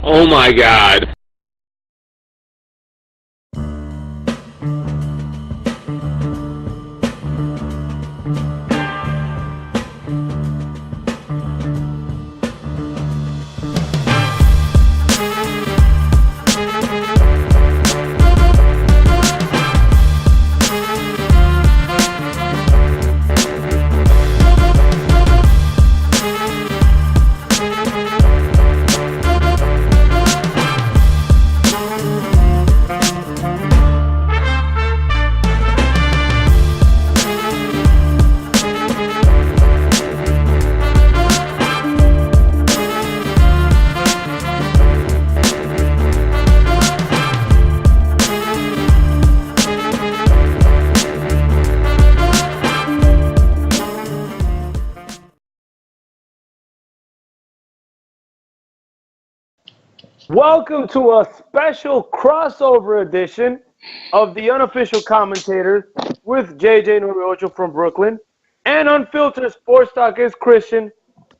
Oh my God. Welcome to a special crossover edition of the Unofficial Commentators with JJ Noriocho from Brooklyn and Unfiltered Sports Talk is Cristian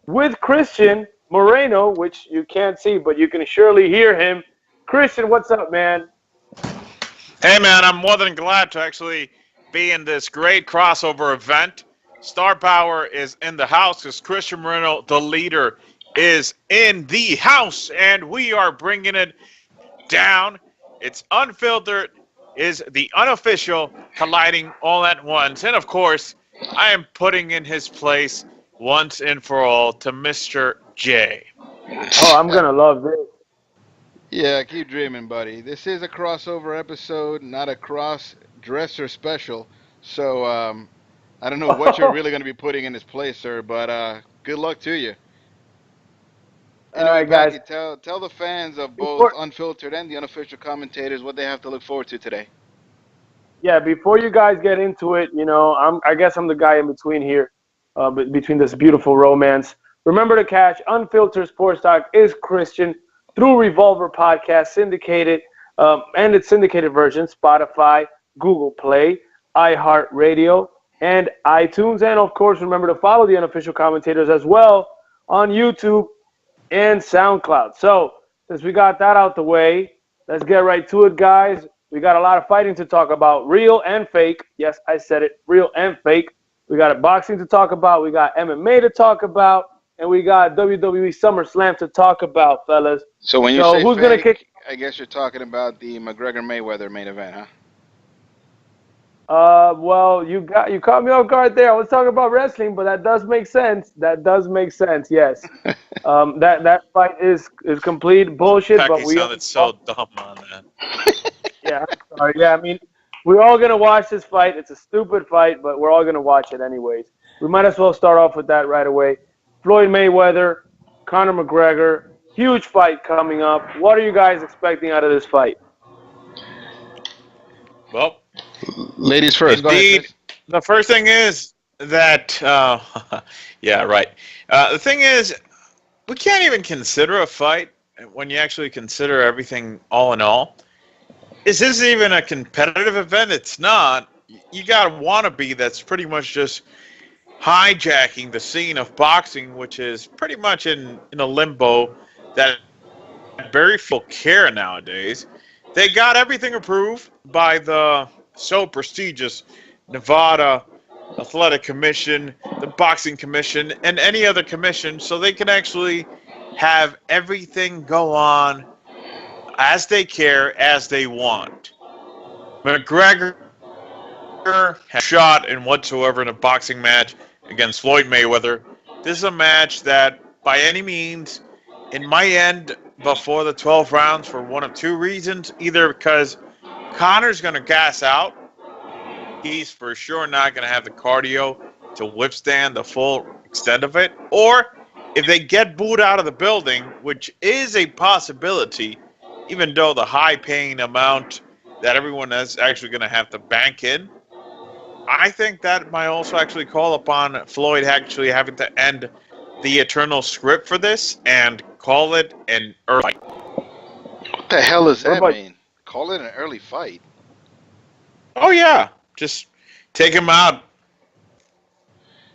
with Cristian Moreno, which you can't see, but you can surely hear him. Cristian, what's up, man? Hey, man, I'm more than glad to actually be in this great crossover event. Star Power is in the house because Cristian Moreno, the leader, is in the house, and we are bringing it down. It's Unfiltered, is the unofficial colliding all at once. And, of course, I am putting in his place once and for all to Mr. J. Oh, I'm going to love this. Yeah, keep dreaming, buddy. This is a crossover episode, not a cross-dresser special. So I don't know what you're really going to be putting in his place, sir, but good luck to you. Anyway, all right, guys. Paki, tell the fans of both Unfiltered and the Unofficial Commentators what they have to look forward to today. Yeah, before you guys get into it, I guess I'm the guy in between here, between this beautiful romance. Remember to catch Unfiltered Sports Talk is Cristian through Revolver Podcast, syndicated, and its syndicated version, Spotify, Google Play, iHeartRadio, and iTunes. And, of course, remember to follow the Unofficial Commentators as well on YouTube and SoundCloud. So, since we got that out the way, let's get right to it, guys. We got a lot of fighting to talk about, real and fake. Yes, I said it, real and fake. We got boxing to talk about. We got MMA to talk about. And we got WWE SummerSlam to talk about, fellas. So when you say who's fake, gonna kick? I guess you're talking about the McGregor-Mayweather main event, huh? Well, you caught me off guard there. I was talking about wrestling, but that does make sense. That does make sense. Yes. That fight is complete bullshit. Paki But we sounded so dumb on that. Yeah, I'm sorry. Yeah, I mean, we're all gonna watch this fight. It's a stupid fight, but we're all gonna watch it anyways. We might as well start off with that right away. Floyd Mayweather, Conor McGregor, huge fight coming up. What are you guys expecting out of this fight? Well, ladies first. Indeed, go ahead, the first thing is that, yeah, right. The thing is, we can't even consider a fight when you actually consider everything all in all. Is this even a competitive event? It's not. You got a wannabe that's pretty much just hijacking the scene of boxing, which is pretty much in a limbo that very few care nowadays. They got everything approved by the so prestigious Nevada Athletic Commission, the Boxing Commission, and any other commission, so they can actually have everything go on as they care, as they want. McGregor has shot in whatsoever in a boxing match against Floyd Mayweather. This is a match that, by any means, it might end before the 12 rounds for one of two reasons. Either because Conor's going to gas out. He's for sure not going to have the cardio to withstand the full extent of it. Or if they get booed out of the building, which is a possibility, even though the high-paying amount that everyone is actually going to have to bank in, I think that might also actually call upon Floyd actually having to end the eternal script for this and call it an early fight. What the hell does that mean? Call it an early fight? Oh, yeah. Just take him out.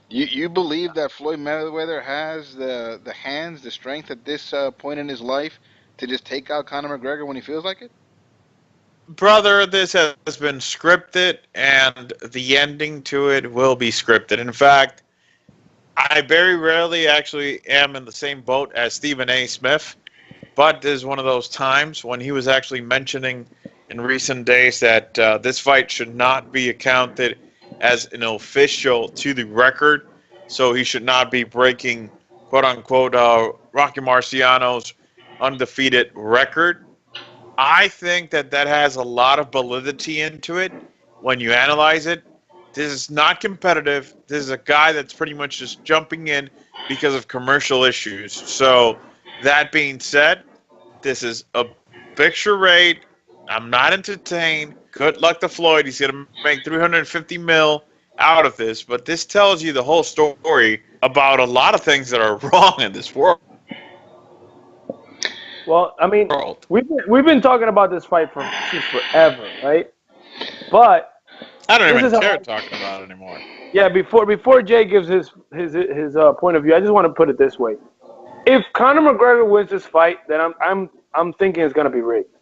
You believe that Floyd Mayweather has the hands, the strength at this point in his life to just take out Conor McGregor when he feels like it? Brother, this has been scripted, and the ending to it will be scripted. In fact, I very rarely actually am in the same boat as Stephen A. Smith, but there's one of those times when he was actually mentioning in recent days that this fight should not be accounted as an official to the record, so he should not be breaking, quote-unquote, Rocky Marciano's undefeated record. I think that has a lot of validity into it when you analyze it. This is not competitive. This is a guy that's pretty much just jumping in because of commercial issues. So, that being said, this is a big charade. I'm not entertained. Good luck to Floyd. He's going to make $350 million out of this. But this tells you the whole story about a lot of things that are wrong in this world. Well, I mean, we've been talking about this fight since forever, right? But I don't even care talking about it anymore. Yeah, before Jay gives his point of view, I just want to put it this way: if Conor McGregor wins this fight, then I'm thinking it's gonna be rigged.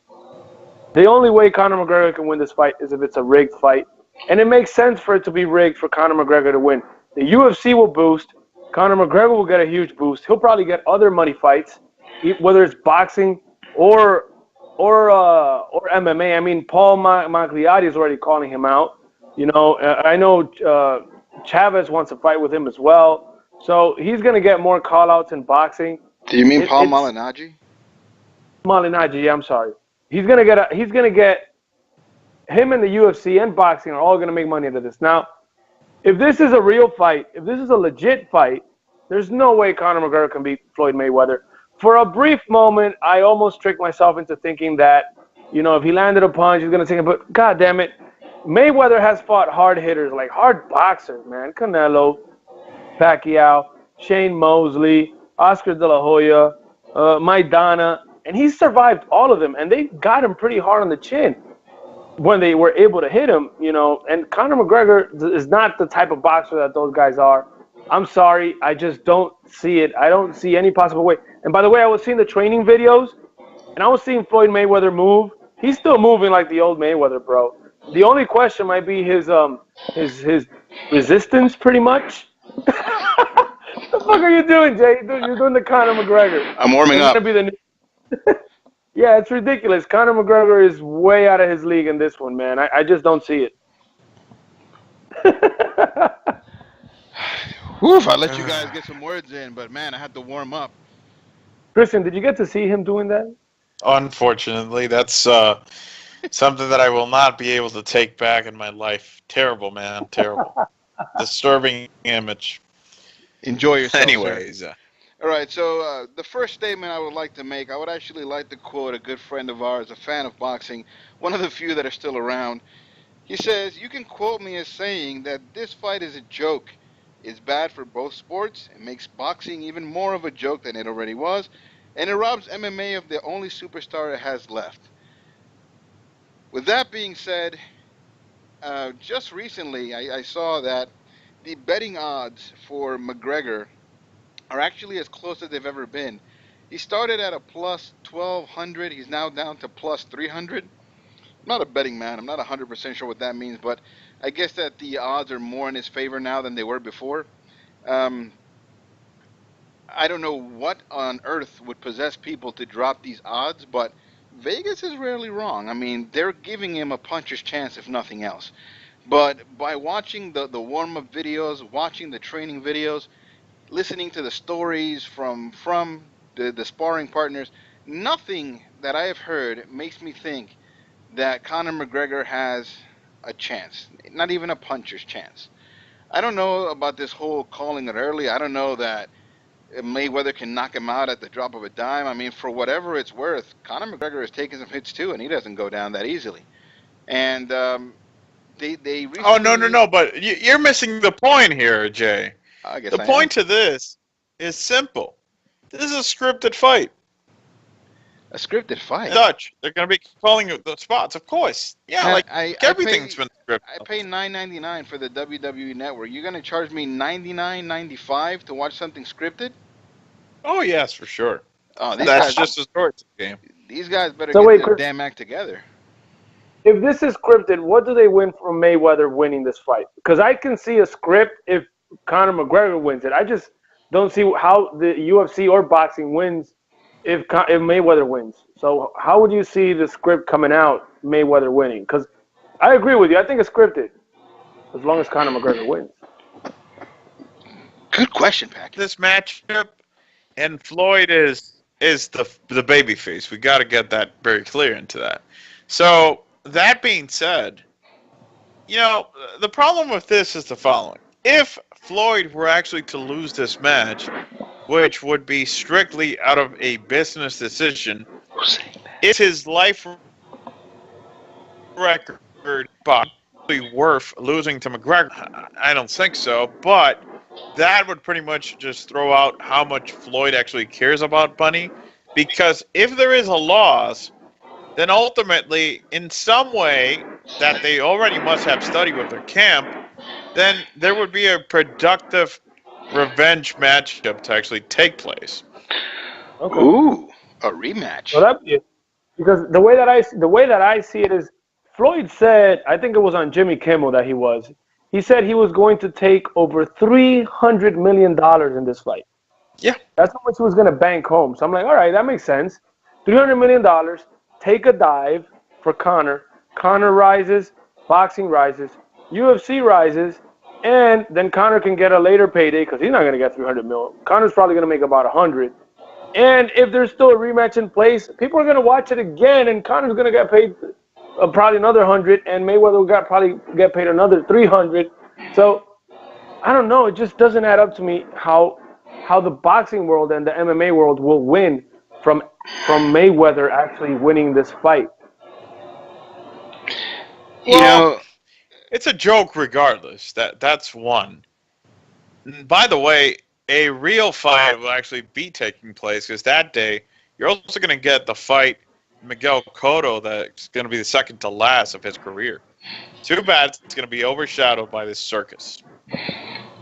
The only way Conor McGregor can win this fight is if it's a rigged fight, and it makes sense for it to be rigged for Conor McGregor to win. The UFC will boost. Conor McGregor will get a huge boost. He'll probably get other money fights, whether it's boxing or MMA. I mean, Paul Magliati is already calling him out. You know, I know Chavez wants to fight with him as well. So he's going to get more call-outs in boxing. Do you mean Paul Malignaggi? Malignaggi, yeah, I'm sorry. He's going to get him in the UFC and boxing are all going to make money out of this. Now, if this is a real fight, if this is a legit fight, there's no way Conor McGregor can beat Floyd Mayweather. For a brief moment, I almost tricked myself into thinking that, you know, if he landed a punch, he's going to take it. But, God damn it, Mayweather has fought hard hitters, like hard boxers, man. Canelo, Pacquiao, Shane Mosley, Oscar De La Hoya, Maidana. And he's survived all of them. And they got him pretty hard on the chin when they were able to hit him, you know. And Conor McGregor is not the type of boxer that those guys are. I'm sorry. I just don't see it. I don't see any possible way. And by the way, I was seeing the training videos, and I was seeing Floyd Mayweather move. He's still moving like the old Mayweather, bro. The only question might be his resistance, pretty much. What the fuck are you doing, Jay? You're doing the Conor McGregor. I'm warming up. Yeah, it's ridiculous. Conor McGregor is way out of his league in this one, man. I just don't see it. Woof, I let you guys get some words in, but man, I had to warm up. Cristian, did you get to see him doing that? Unfortunately, that's something that I will not be able to take back in my life. Terrible, man. Terrible. Disturbing image. Enjoy yourself. Anyways. All right, so the first statement I would like to make, I would actually like to quote a good friend of ours, a fan of boxing, one of the few that are still around. He says, "You can quote me as saying that this fight is a joke. It's bad for both sports. It makes boxing even more of a joke than it already was. And it robs MMA of the only superstar it has left." With that being said, just recently I saw that the betting odds for McGregor are actually as close as they've ever been. He started at a plus 1,200. He's now down to plus 300. I'm not a betting man. I'm not 100% sure what that means, but I guess that the odds are more in his favor now than they were before. I don't know what on earth would possess people to drop these odds, but Vegas is rarely wrong. I mean, they're giving him a puncher's chance, if nothing else. But by watching the warm-up videos, watching the training videos, listening to the stories from the sparring partners, nothing that I have heard makes me think that Conor McGregor has a chance, not even a puncher's chance. I don't know about this whole calling it early. I don't know that Mayweather can knock him out at the drop of a dime. I mean, for whatever it's worth, Conor McGregor has taken some hits too, and he doesn't go down that easily. And they recently... Oh, no, but you're missing the point here, Jay. I guess the point to this is simple. This is a scripted fight. A scripted fight? Dutch. They're going to be calling the spots, of course. Yeah, man, everything's been scripted. I pay $9.99 for the WWE Network. You're going to charge me $99.95 to watch something scripted? Oh, yes, for sure. Oh, That's just a short game. These guys better So get wait, their damn act together. if this is scripted, what do they win from Mayweather winning this fight? Because I can see a script if Conor McGregor wins it. I just don't see how the UFC or boxing wins if Mayweather wins. So how would you see the script coming out, Mayweather winning? Because I agree with you. I think it's scripted as long as Conor McGregor wins. Good question, Paki. This matchup, and Floyd is the baby face. We got to get that very clear into that. So that being said, the problem with this is the following. If Floyd were actually to lose this match, which would be strictly out of a business decision, is his life record probably worth losing to McGregor? I don't think so, but that would pretty much just throw out how much Floyd actually cares about Bunny, because if there is a loss, then ultimately, in some way that they already must have studied with their camp, then there would be a productive revenge matchup to actually take place. Okay. Ooh, a rematch. Well, because the way that I see it is, Floyd said, I think it was on Jimmy Kimmel that he said he was going to take over $300 million in this fight. Yeah. That's how much he was going to bank home. So I'm like, all right, that makes sense. $300 million, take a dive for Conor. Conor rises, boxing rises, UFC rises, and then Conor can get a later payday because he's not going to get $300 million. Conor's probably going to make about $100. And if there's still a rematch in place, people are going to watch it again, and Conor's going to get paid probably another $100, and Mayweather will probably get paid another $300. So I don't know. It just doesn't add up to me how the boxing world and the MMA world will win from Mayweather actually winning this fight. Well, it's a joke regardless. That's one. And by the way, a real fight will actually be taking place because that day you're also going to get the fight Miguel Cotto that's going to be the second to last of his career. Too bad it's going to be overshadowed by this circus.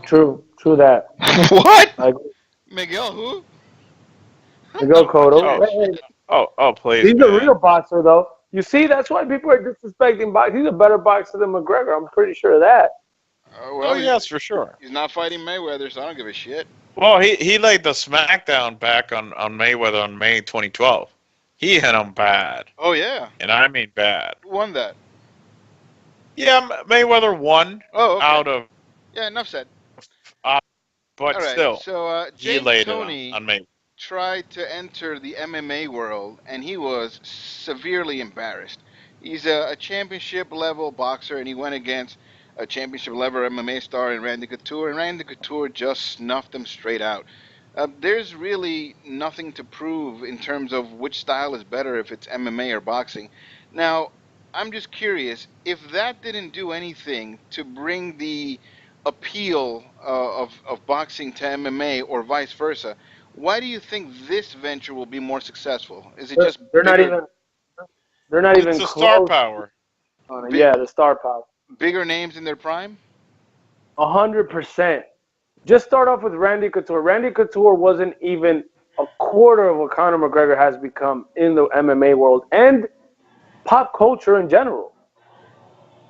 True that. What? Miguel who? Miguel Cotto. Oh, please. He's a real boxer, though. You see, that's why people are disrespecting boxing. He's a better boxer than McGregor. I'm pretty sure of that. Well, yes, for sure. He's not fighting Mayweather, so I don't give a shit. Well, he laid the smackdown back on Mayweather on May 2012. He hit him bad. Oh, yeah. And I mean bad. Who won that? Yeah, Mayweather won out of... Yeah, enough said. But right, still, so, he laid it on Mayweather. Tried to enter the MMA world, and he was severely embarrassed. He's a championship-level boxer, and he went against a championship-level MMA star in Randy Couture, and Randy Couture just snuffed him straight out. There's really nothing to prove in terms of which style is better, if it's MMA or boxing. Now, I'm just curious, if that didn't do anything to bring the appeal of boxing to MMA or vice versa, why do you think this venture will be more successful? Is it just they're not even it's the close. Star power. Yeah, the star power. Bigger names in their prime? 100%. Just start off with Randy Couture. Randy Couture wasn't even a quarter of what Conor McGregor has become in the MMA world and pop culture in general.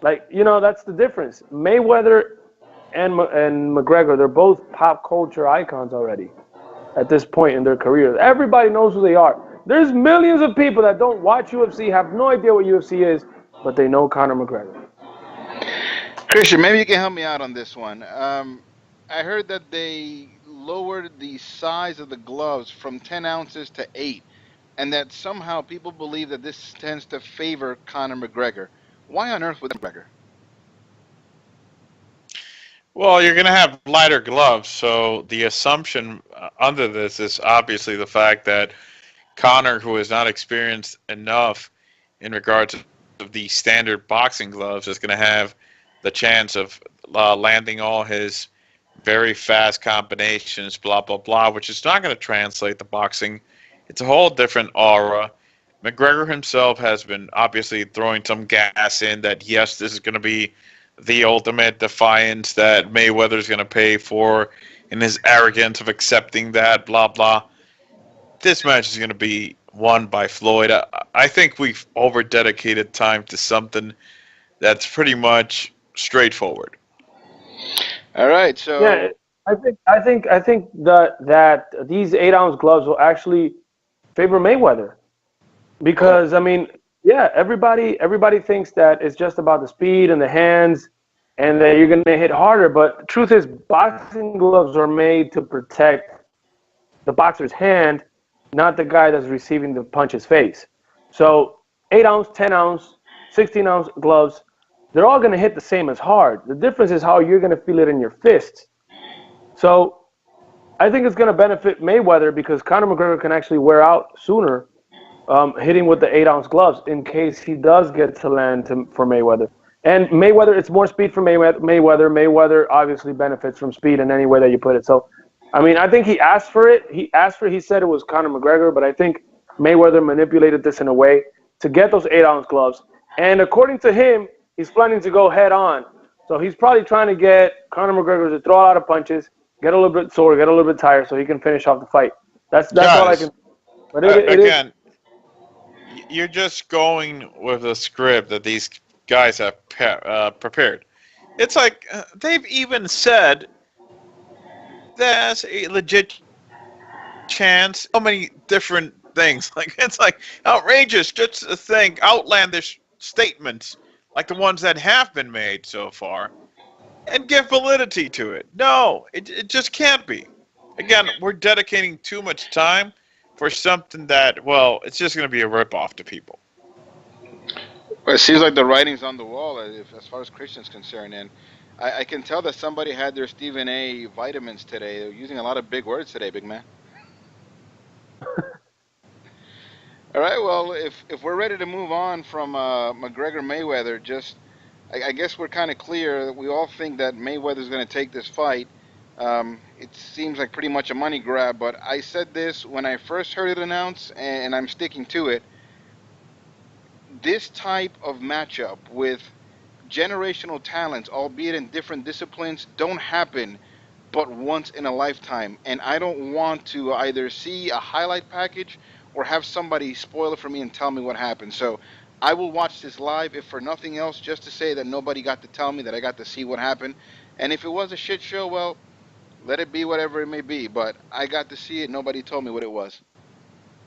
Like, that's the difference. Mayweather and McGregor, they're both pop culture icons already at this point in their careers. Everybody knows who they are. There's millions of people that don't watch UFC, have no idea what UFC is, but they know Conor McGregor. Cristian, maybe you can help me out on this one. I heard that they lowered the size of the gloves from 10 ounces to 8, and that somehow people believe that this tends to favor Conor McGregor. Why on earth would McGregor? Well, you're going to have lighter gloves, so the assumption under this is obviously the fact that Conor, who is not experienced enough in regards to the standard boxing gloves, is going to have the chance of landing all his very fast combinations, blah, blah, blah, which is not going to translate to boxing. It's a whole different aura. McGregor himself has been obviously throwing some gas in that, yes, this is going to be the ultimate defiance that Mayweather's going to pay for in his arrogance of accepting that, blah, blah. this match is going to be won by Floyd. I think we've over-dedicated time to something that's pretty much straightforward. All right, so Yeah, I think that these 8-ounce gloves will actually favor Mayweather because I mean, yeah, everybody thinks that it's just about the speed and the hands and that you're gonna hit harder, but the truth is, boxing gloves are made to protect the boxer's hand, not the guy that's receiving the punch's face. So 8-ounce, 10-ounce, 16-ounce gloves, they're all going to hit the same as hard. The difference is how you're going to feel it in your fists. So I think it's going to benefit Mayweather because Conor McGregor can actually wear out sooner hitting with the 8-ounce gloves in case he does get to land for Mayweather. And Mayweather, it's more speed for Mayweather. Mayweather obviously benefits from speed in any way that you put it. So, I mean, I think he asked for it. He said it was Conor McGregor, but I think Mayweather manipulated this in a way to get those 8-ounce gloves. And according to him, he's planning to go head on. So he's probably trying to get Conor McGregor to throw a lot of punches, get a little bit sore, get a little bit tired so he can finish off the fight. That's all I can. But again, you're just going with a script that these guys have prepared. It's like they've even said there's a legit chance. So many different things. Like it's like outrageous just to think outlandish statements like the ones that have been made so far and give validity to it. No, it just can't be. Again, we're dedicating too much time for something that, well, it's just going to be a ripoff to people. Well, it seems like the writing's on the wall as far as Christian's concerned. And I can tell that somebody had their Stephen A. vitamins today. They're using a lot of big words today, big man. All right, well, if we're ready to move on from McGregor-Mayweather, I guess we're kind of clear that we all think that Mayweather's going to take this fight. It seems like pretty much a money grab, but I said this when I first heard it announced, and I'm sticking to it. This type of matchup with generational talents, albeit in different disciplines, don't happen but once in a lifetime. And I don't want to either see a highlight package or have somebody spoil it for me and tell me what happened. So I will watch this live, if for nothing else, just to say that nobody got to tell me, that I got to see what happened. And if it was a shit show, well, let it be whatever it may be. But I got to see it. Nobody told me what it was.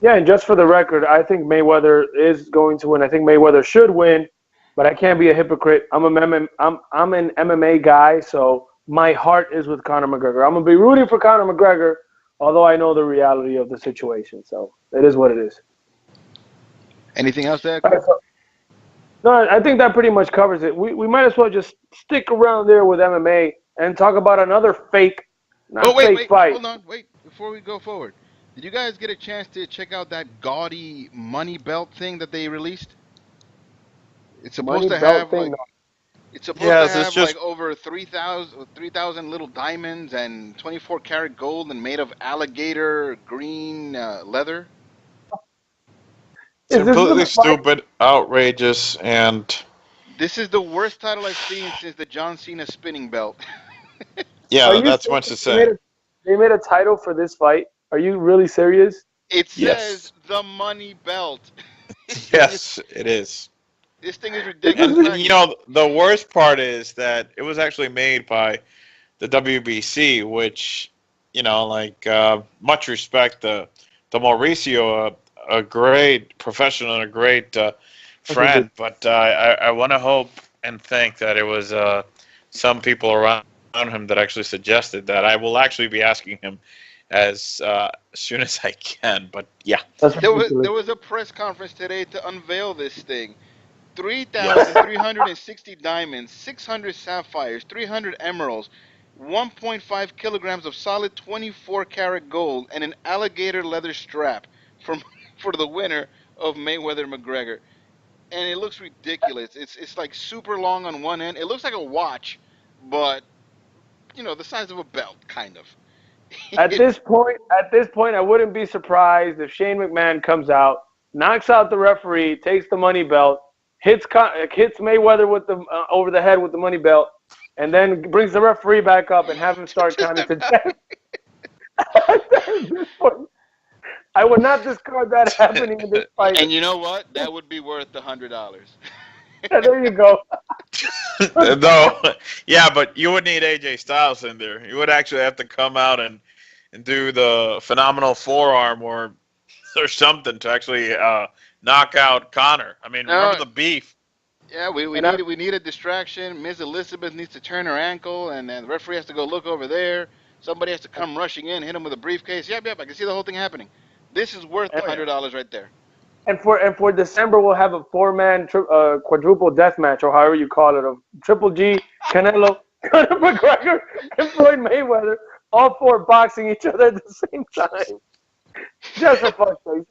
Yeah, and just for the record, I think Mayweather is going to win. I think Mayweather should win, but I can't be a hypocrite. I'm an MMA guy, so my heart is with Conor McGregor. I'm going to be rooting for Conor McGregor, although I know the reality of the situation. So it is what it is. Anything else there? Right, so, no, I think that pretty much covers it. We might as well just stick around there with MMA and talk about another fake fight. Hold on, wait. Before we go forward, did you guys get a chance to check out that gaudy money belt thing that they released? It's supposed to have like over 3,000 little diamonds and 24 karat gold and made of alligator green leather. It's completely stupid, outrageous, and this is the worst title I've seen since the John Cena spinning belt. Yeah, that's much to say. They made a title for this fight. Are you really serious? It says the money belt. Yes, it is. This thing is ridiculous. And, you know, the worst part is that it was actually made by the WBC, which, you know, like, much respect to Mauricio, a great professional and a great friend. But I want to hope and think that it was some people around him that actually suggested that. I will actually be asking him as soon as I can. But yeah, there was a press conference today to unveil this thing. 3,360 diamonds, 600 sapphires, 300 emeralds, 1.5 kilograms of solid 24 karat gold, and an alligator leather strap for the winner of Mayweather-McGregor. And it looks ridiculous. It's like super long on one end. It looks like a watch, but you know, the size of a belt, kind of. At this point, I wouldn't be surprised if Shane McMahon comes out, knocks out the referee, takes the money belt, hits Mayweather with the over the head with the money belt, and then brings the referee back up and have him start counting to 10. I would not discard that happening in this fight. And you know what? That would be worth the $100. There you go. No, yeah, but you would need AJ Styles in there. You would actually have to come out and do the phenomenal forearm or something to actually knock out Conor. I mean, remember the beef. Yeah, we need a distraction. Ms. Elizabeth needs to turn her ankle, and then the referee has to go look over there. Somebody has to come rushing in, hit him with a briefcase. Yep, I can see the whole thing happening. This is worth the $100 right there. And for December, we'll have a 4-man quadruple death match, or however you call it, of Triple G, Canelo, Conor McGregor, and Floyd Mayweather, all 4 boxing each other at the same time. Just for fuck's sake.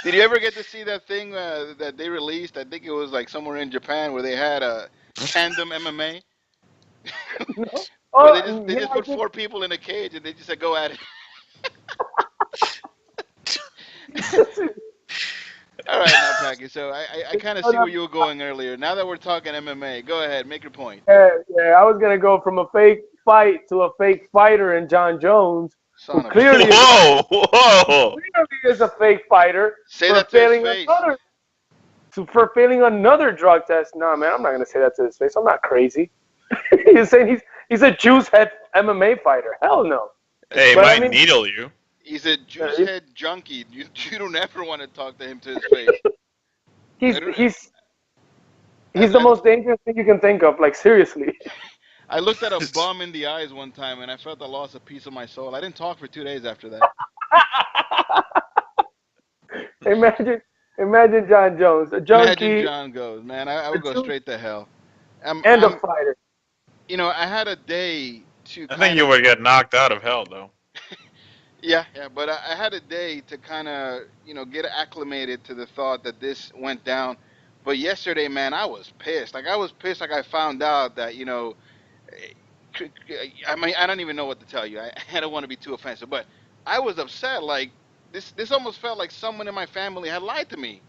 Did you ever get to see that thing that they released? I think it was like somewhere in Japan where they had a tandem MMA. No? They just put 4 people in a cage and they just said, go at it. All right, now, Paki. So I kind of see where you were going earlier. Now that we're talking MMA, go ahead, make your point. Yeah, I was gonna go from a fake fight to a fake fighter in John Jones, who clearly is a fake fighter. Say that to his face. For failing another drug test. No, man, I'm not gonna say that to his face. I'm not crazy. You're saying he's a juice head MMA fighter? Hell no. Hey, he might needle you. He's a juice head junkie. You don't ever want to talk to him to his face. He's the most dangerous thing you can think of. Like, seriously. I looked at a bum in the eyes one time, and I felt I lost a piece of my soul. I didn't talk for 2 days after that. Imagine John Jones, a junkie. Imagine John goes, man. I would go straight to hell. A fighter. You know, I had a day to. I think you would get knocked out of hell, though. Yeah, but I had a day to kind of, get acclimated to the thought that this went down. But yesterday, man, I was pissed. Like, I found out that, I mean, I don't even know what to tell you. I don't want to be too offensive, but I was upset. Like, this almost felt like someone in my family had lied to me.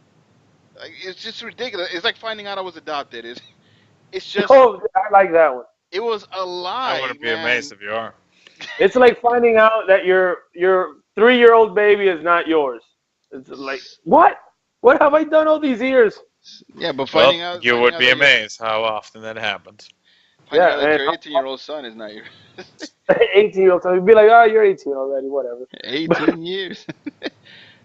Like, it's just ridiculous. It's like finding out I was adopted. It's just. Oh, I like that one. It was a lie. I wouldn't be amazed if you are. It's like finding out that your 3-year-old baby is not yours. It's like, what? What have I done all these years? Yeah, but finding out... You would be amazed how often that happens. Finding out that your 18-year-old son is not yours. 18-year-old son. You'd be like, oh, you're 18 already, whatever. 18 years.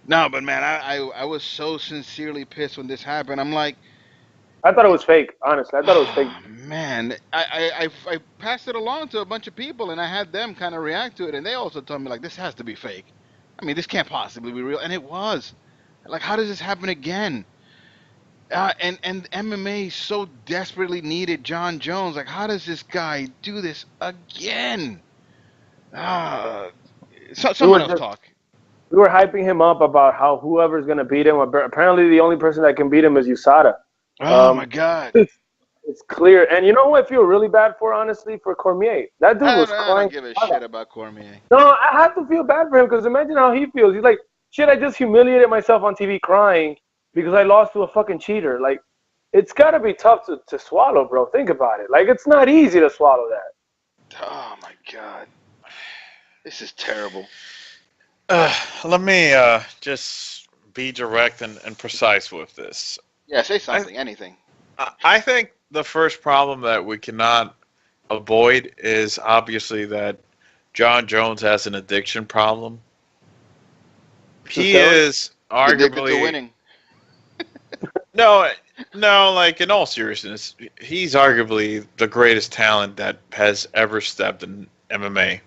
No, but man, I was so sincerely pissed when this happened. I'm like... I thought it was fake, honestly. I thought it was fake. Man, I passed it along to a bunch of people, and I had them kind of react to it, and they also told me, like, this has to be fake. I mean, this can't possibly be real, and it was. Like, how does this happen again? And MMA so desperately needed John Jones. Like, how does this guy do this again? Someone else talk. We were hyping him up about how whoever's going to beat him, apparently the only person that can beat him is USADA. Oh, my God. It's clear. And you know who I feel really bad for, honestly? For Cormier. That dude was crying. I don't give a shit about Cormier. No, I have to feel bad for him because imagine how he feels. He's like, shit, I just humiliated myself on TV crying because I lost to a fucking cheater. Like, it's got to be tough to swallow, bro. Think about it. Like, it's not easy to swallow that. Oh, my God. This is terrible. Let me just be direct and precise with this. Yeah, say something, anything. I think the first problem that we cannot avoid is obviously that John Jones has an addiction problem. He is arguably addicted to winning. No, like in all seriousness, he's arguably the greatest talent that has ever stepped in MMA,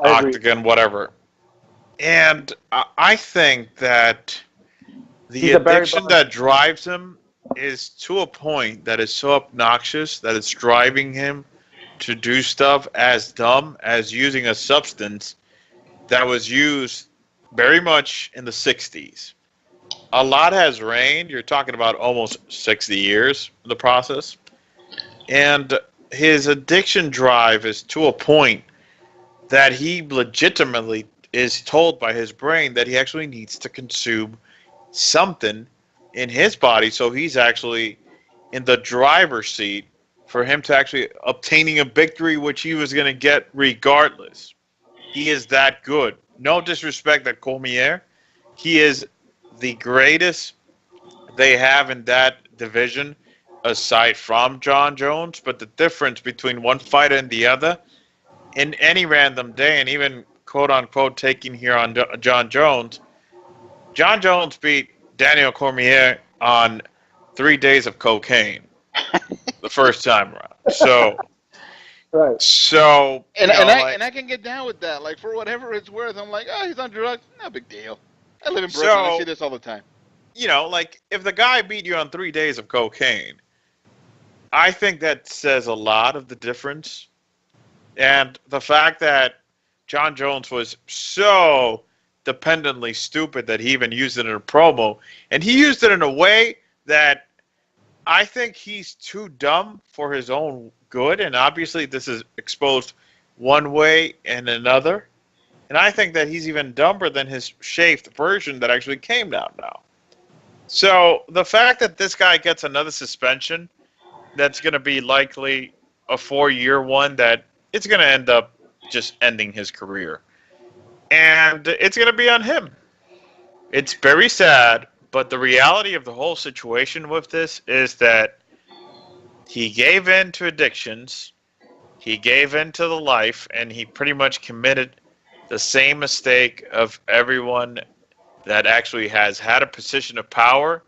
octagon, whatever. And I think that the addiction that drives him is to a point that is so obnoxious that it's driving him to do stuff as dumb as using a substance that was used very much in the 60s. A lot has reigned. You're talking about almost 60 years in the process. And his addiction drive is to a point that he legitimately is told by his brain that he actually needs to consume something in his body, so he's actually in the driver's seat for him to actually obtaining a victory which he was going to get regardless. He is that good. no disrespect at Cormier, he is the greatest they have in that division aside from John Jones. But the difference between one fighter and the other, in any random day, and even quote-unquote taking here on John Jones beat Daniel Cormier on 3 days of cocaine the first time around. So, Right. And I can get down with that. Like, for whatever it's worth, I'm like, oh, he's on drugs. No big deal. I live in Brooklyn. I see this all the time. Like, if the guy beat you on 3 days of cocaine, I think that says a lot of the difference. And the fact that John Jones was so dependently stupid that he even used it in a promo. And he used it in a way that I think he's too dumb for his own good. And obviously this is exposed one way and another. And I think that he's even dumber than his shaved version that actually came out now. So the fact that this guy gets another suspension, that's going to be likely a 4-year one, that it's going to end up just ending his career. And it's going to be on him. It's very sad, but the reality of the whole situation with this is that he gave in to addictions, he gave in to the life, and he pretty much committed the same mistake of everyone that actually has had a position of power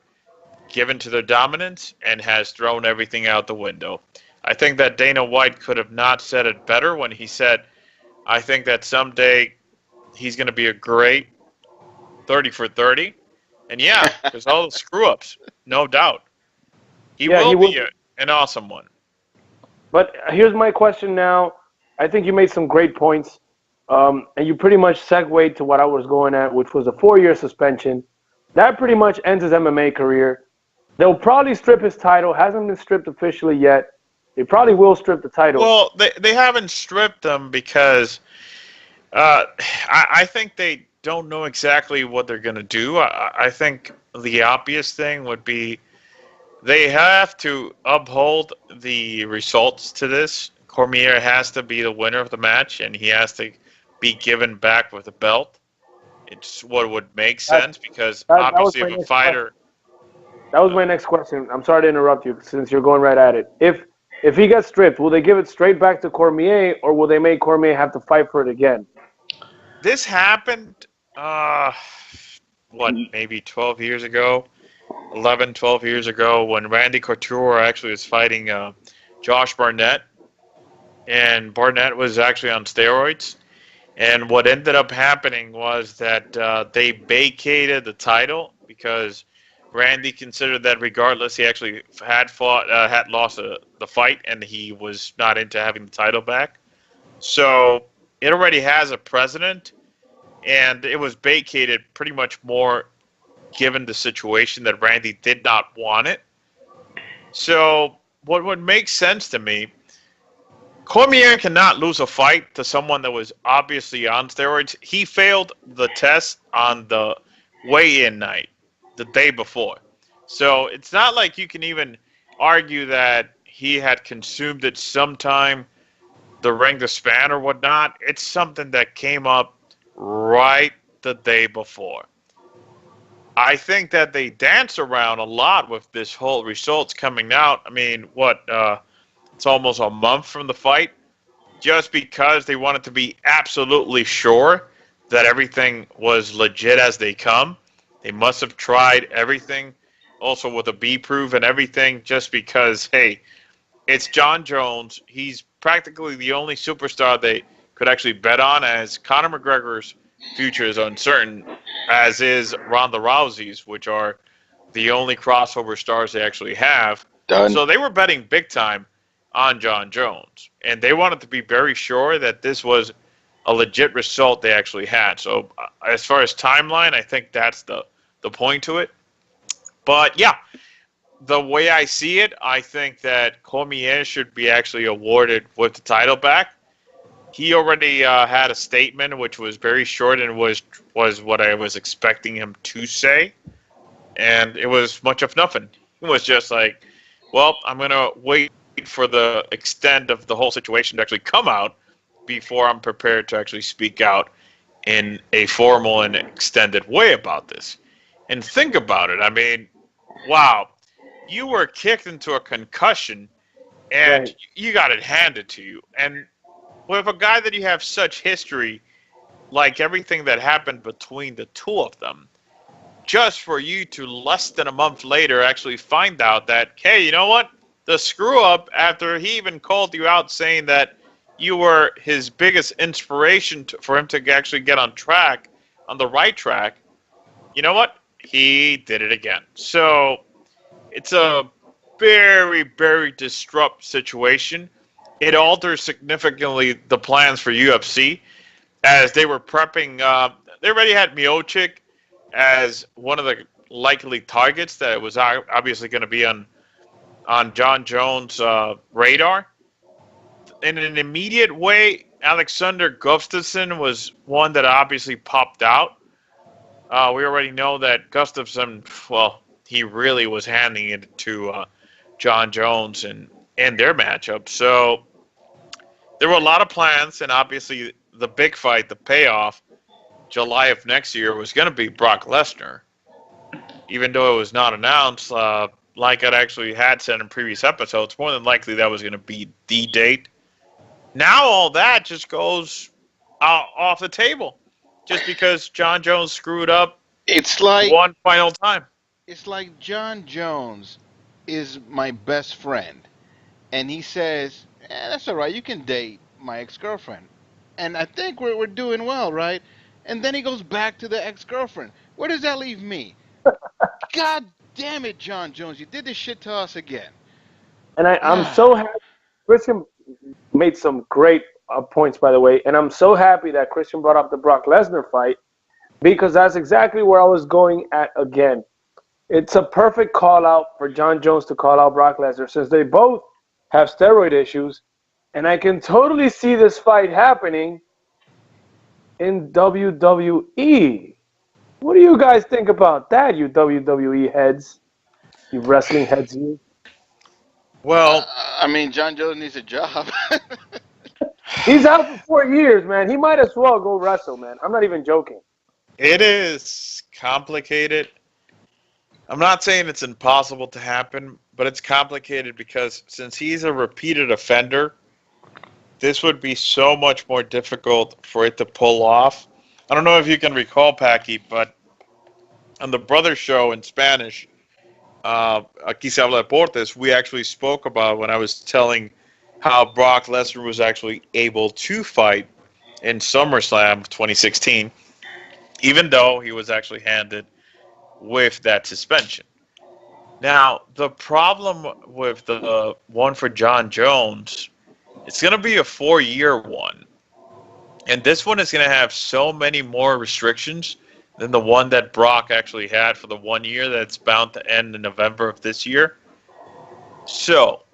given to their dominance and has thrown everything out the window. I think that Dana White could have not said it better when he said, I think that someday he's going to be a great 30 for 30. And yeah, there's all the screw-ups, no doubt. He will be an awesome one. But here's my question now. I think you made some great points. And you pretty much segued to what I was going at, which was a 4-year suspension. That pretty much ends his MMA career. They'll probably strip his title. Hasn't been stripped officially yet. They probably will strip the title. Well, they haven't stripped him because I think they don't know exactly what they're going to do. I think the obvious thing would be they have to uphold the results to this. Cormier has to be the winner of the match, and he has to be given back with a belt. It's what would make sense because obviously if a fighter... That was my next question. I'm sorry to interrupt you since you're going right at it. If he gets stripped, will they give it straight back to Cormier, or will they make Cormier have to fight for it again? This happened, maybe 12 years ago, 11, 12 years ago, when Randy Couture actually was fighting Josh Barnett, and Barnett was actually on steroids. And what ended up happening was that they vacated the title because Randy considered that regardless, he actually had lost the fight, and he was not into having the title back. So it already has a precedent, and it was vacated pretty much more given the situation that Randy did not want it. So what would make sense to me, Cormier cannot lose a fight to someone that was obviously on steroids. He failed the test on the weigh-in night, the day before. So it's not like you can even argue that he had consumed it sometime during the span or whatnot. It's something that came up right the day before. I think that they dance around a lot with this whole results coming out. I mean, it's almost a month from the fight, just because they wanted to be absolutely sure that everything was legit as they come. They must have tried everything, also with a B-proof and everything, just because, hey, it's John Jones. He's practically the only superstar they could actually bet on, as Conor McGregor's future is uncertain, as is Ronda Rousey's, which are the only crossover stars they actually have. Done. So they were betting big time on John Jones, and they wanted to be very sure that this was a legit result they actually had. So as far as timeline, I think that's the point to it. But yeah, the way I see it, I think that Cormier should be actually awarded with the title back. He already had a statement which was very short and was what I was expecting him to say, and it was much of nothing. It was just like, well, I'm going to wait for the extent of the whole situation to actually come out before I'm prepared to actually speak out. in a formal and extended way about this. And think about it. I mean, wow, you were kicked into a concussion and Right. you got it handed to you. And with a guy that you have such history, like everything that happened between the two of them, just for you to less than a month later actually find out that, hey, you know what? The screw up after he even called you out saying that you were his biggest inspiration for him to actually get on the right track. You know what? He did it again. So it's a very, very disrupt situation. It alters significantly the plans for UFC as they were prepping. They already had Miocic as one of the likely targets that was obviously going to be on John Jones' radar. In an immediate way, Alexander Gustafsson was one that obviously popped out. We already know that Gustafsson, well, he really was handing it to John Jones in their matchup. So there were a lot of plans, and obviously the big fight, the payoff, July of next year was going to be Brock Lesnar. Even though it was not announced, like I'd actually had said in previous episodes, more than likely that was going to be the date. Now all that just goes off the table, just because John Jones screwed up It's like one final time. it's like John Jones is my best friend, and he says, "That's all right. You can date my ex-girlfriend, and I think we're doing well, right?" And then he goes back to the ex-girlfriend. Where does that leave me? God damn it, John Jones! You did this shit to us again. And I'm so happy. Christian made some great points, by the way, and I'm so happy that Christian brought up the Brock Lesnar fight because that's exactly where I was going at again. It's a perfect call out for John Jones to call out Brock Lesnar since they both have steroid issues, and I can totally see this fight happening in WWE. What do you guys think about that, you WWE heads? You wrestling heads, you? Well, I mean, John Jones needs a job. He's out for 4 years, man. He might as well go wrestle, man. I'm not even joking. it is complicated. I'm not saying it's impossible to happen, but it's complicated because since he's a repeated offender, this would be so much more difficult for it to pull off. I don't know if you can recall, Paki, but on the Brother Show in Spanish, Aquí se habla deportes, we actually spoke about when I was telling how Brock Lesnar was actually able to fight in SummerSlam 2016, even though he was actually handed with that suspension. Now, the problem with the one for John Jones, it's going to be a 4-year one. And this one is going to have so many more restrictions than the one that Brock actually had for the 1 year that's bound to end in November of this year. So,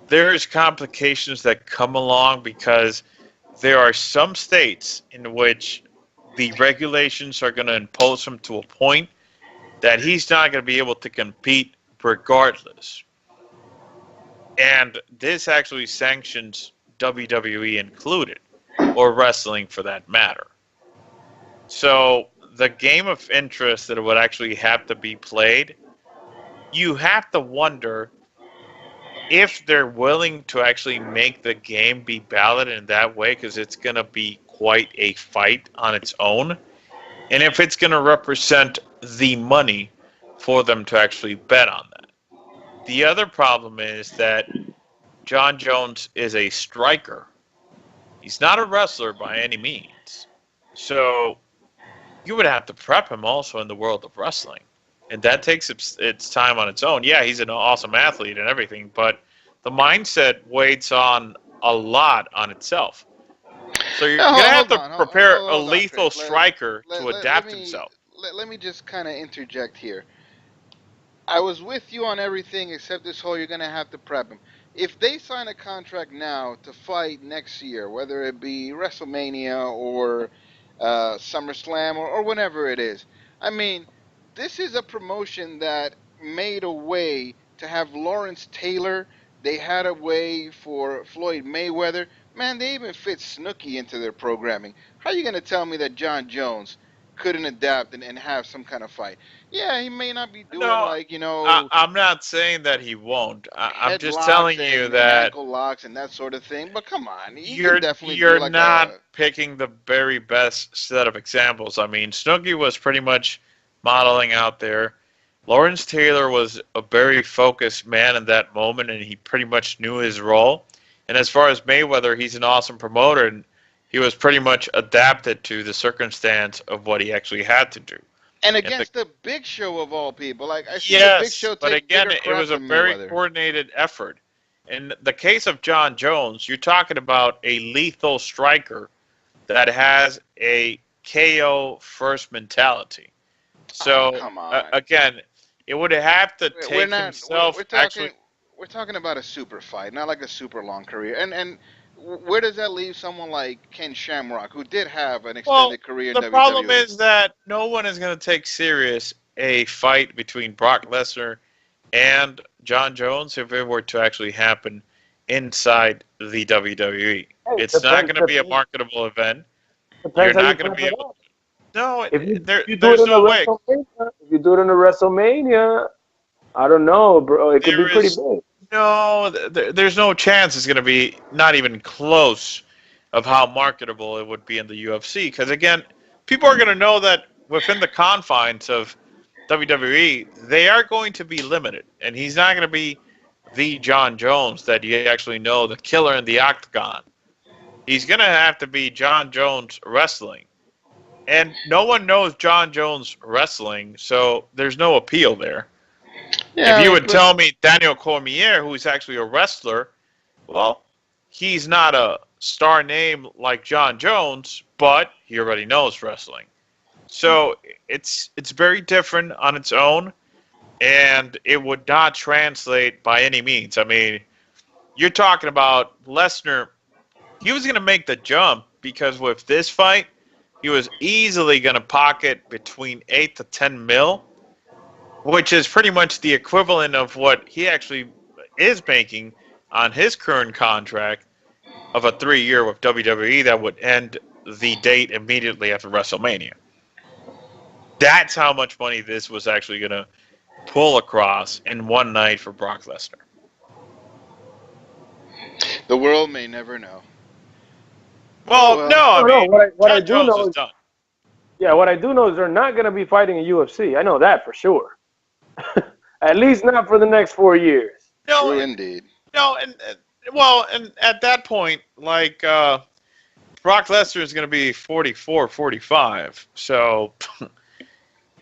there's complications that come along because there are some states in which the regulations are going to impose him to a point that he's not going to be able to compete regardless. And this actually sanctions WWE included, or wrestling for that matter. So the game of interest that would actually have to be played, you have to wonder if they're willing to actually make the game be valid in that way, because it's going to be quite a fight on its own. And if it's going to represent the money for them to actually bet on that. The other problem is that John Jones is a striker. He's not a wrestler by any means. So you would have to prep him also in the world of wrestling. And that takes its time on its own. Yeah, he's an awesome athlete and everything, but the mindset weighs on a lot on itself. So you're going to have to prepare a lethal striker to adapt himself. Let me just kind of interject here. I was with you on everything except this whole you're going to have to prep him. If they sign a contract now to fight next year, whether it be WrestleMania or SummerSlam or whenever it is, I mean, this is a promotion that made a way to have Lawrence Taylor. They had a way for Floyd Mayweather. Man, they even fit Snooki into their programming. How are you going to tell me that John Jones couldn't adapt and have some kind of fight? Yeah, he may not be doing No, like, you know, I'm not saying that he won't. I'm just headlocks telling you and that ankle locks and that sort of thing. But come on, he can you're definitely do you're like not a. picking the very best set of examples. I mean, Snooki was pretty much modeling out there. Lawrence Taylor was a very focused man in that moment, and he pretty much knew his role. And as far as Mayweather, he's an awesome promoter, and he was pretty much adapted to the circumstance of what he actually had to do. And And against the Big Show of all people. Like, I seen the Big yes, Show but take again, bigger it was crap a than very Mayweather. coordinated effort. In the case of John Jones, you're talking about a lethal striker that has a KO first mentality. Oh, So come on. again, it would have to We're take not. himself We're actually. talking. We're talking about a super fight, not like a super long career. And where does that leave someone like Ken Shamrock, who did have an Well, extended career in the problem WWE? is that no one is going to take serious a fight between Brock Lesnar and John Jones if it were to actually happen inside the WWE. Hey, It's not going to be a marketable event. You're depends how you not going to plan be it able. out. No, If you do it there's in a no way. WrestleMania, I don't know, bro. It could be There pretty is big. no. There's no chance it's going to be not even close of how marketable it would be in the UFC. Because again, people are going to know that within the confines of WWE, they are going to be limited, and he's not going to be the John Jones that you actually know, the killer in the octagon. He's going to have to be John Jones wrestling. And no one knows John Jones wrestling, so there's no appeal there. Yeah, If I you mean, would tell me Daniel Cormier, who's actually a wrestler, well, he's not a star name like John Jones, but he already knows wrestling. So it's very different on its own, and it would not translate by any means. I mean, you're talking about Lesnar. He was going to make the jump because with this fight, he was easily going to pocket between 8 to 10 mil, which is pretty much the equivalent of what he actually is making on his current contract of a 3-year with WWE that would end the date immediately after WrestleMania. That's how much money this was actually going to pull across in one night for Brock Lesnar. the world may never know. Well, Well, no, I No, mean, what I John do Jones know is is, done. yeah, what I do know is they're not going to be fighting in UFC. I know that for sure. At least not for the next 4 years. No, true indeed. no, and at that point, like Brock Lesnar is going to be 44, 45. So,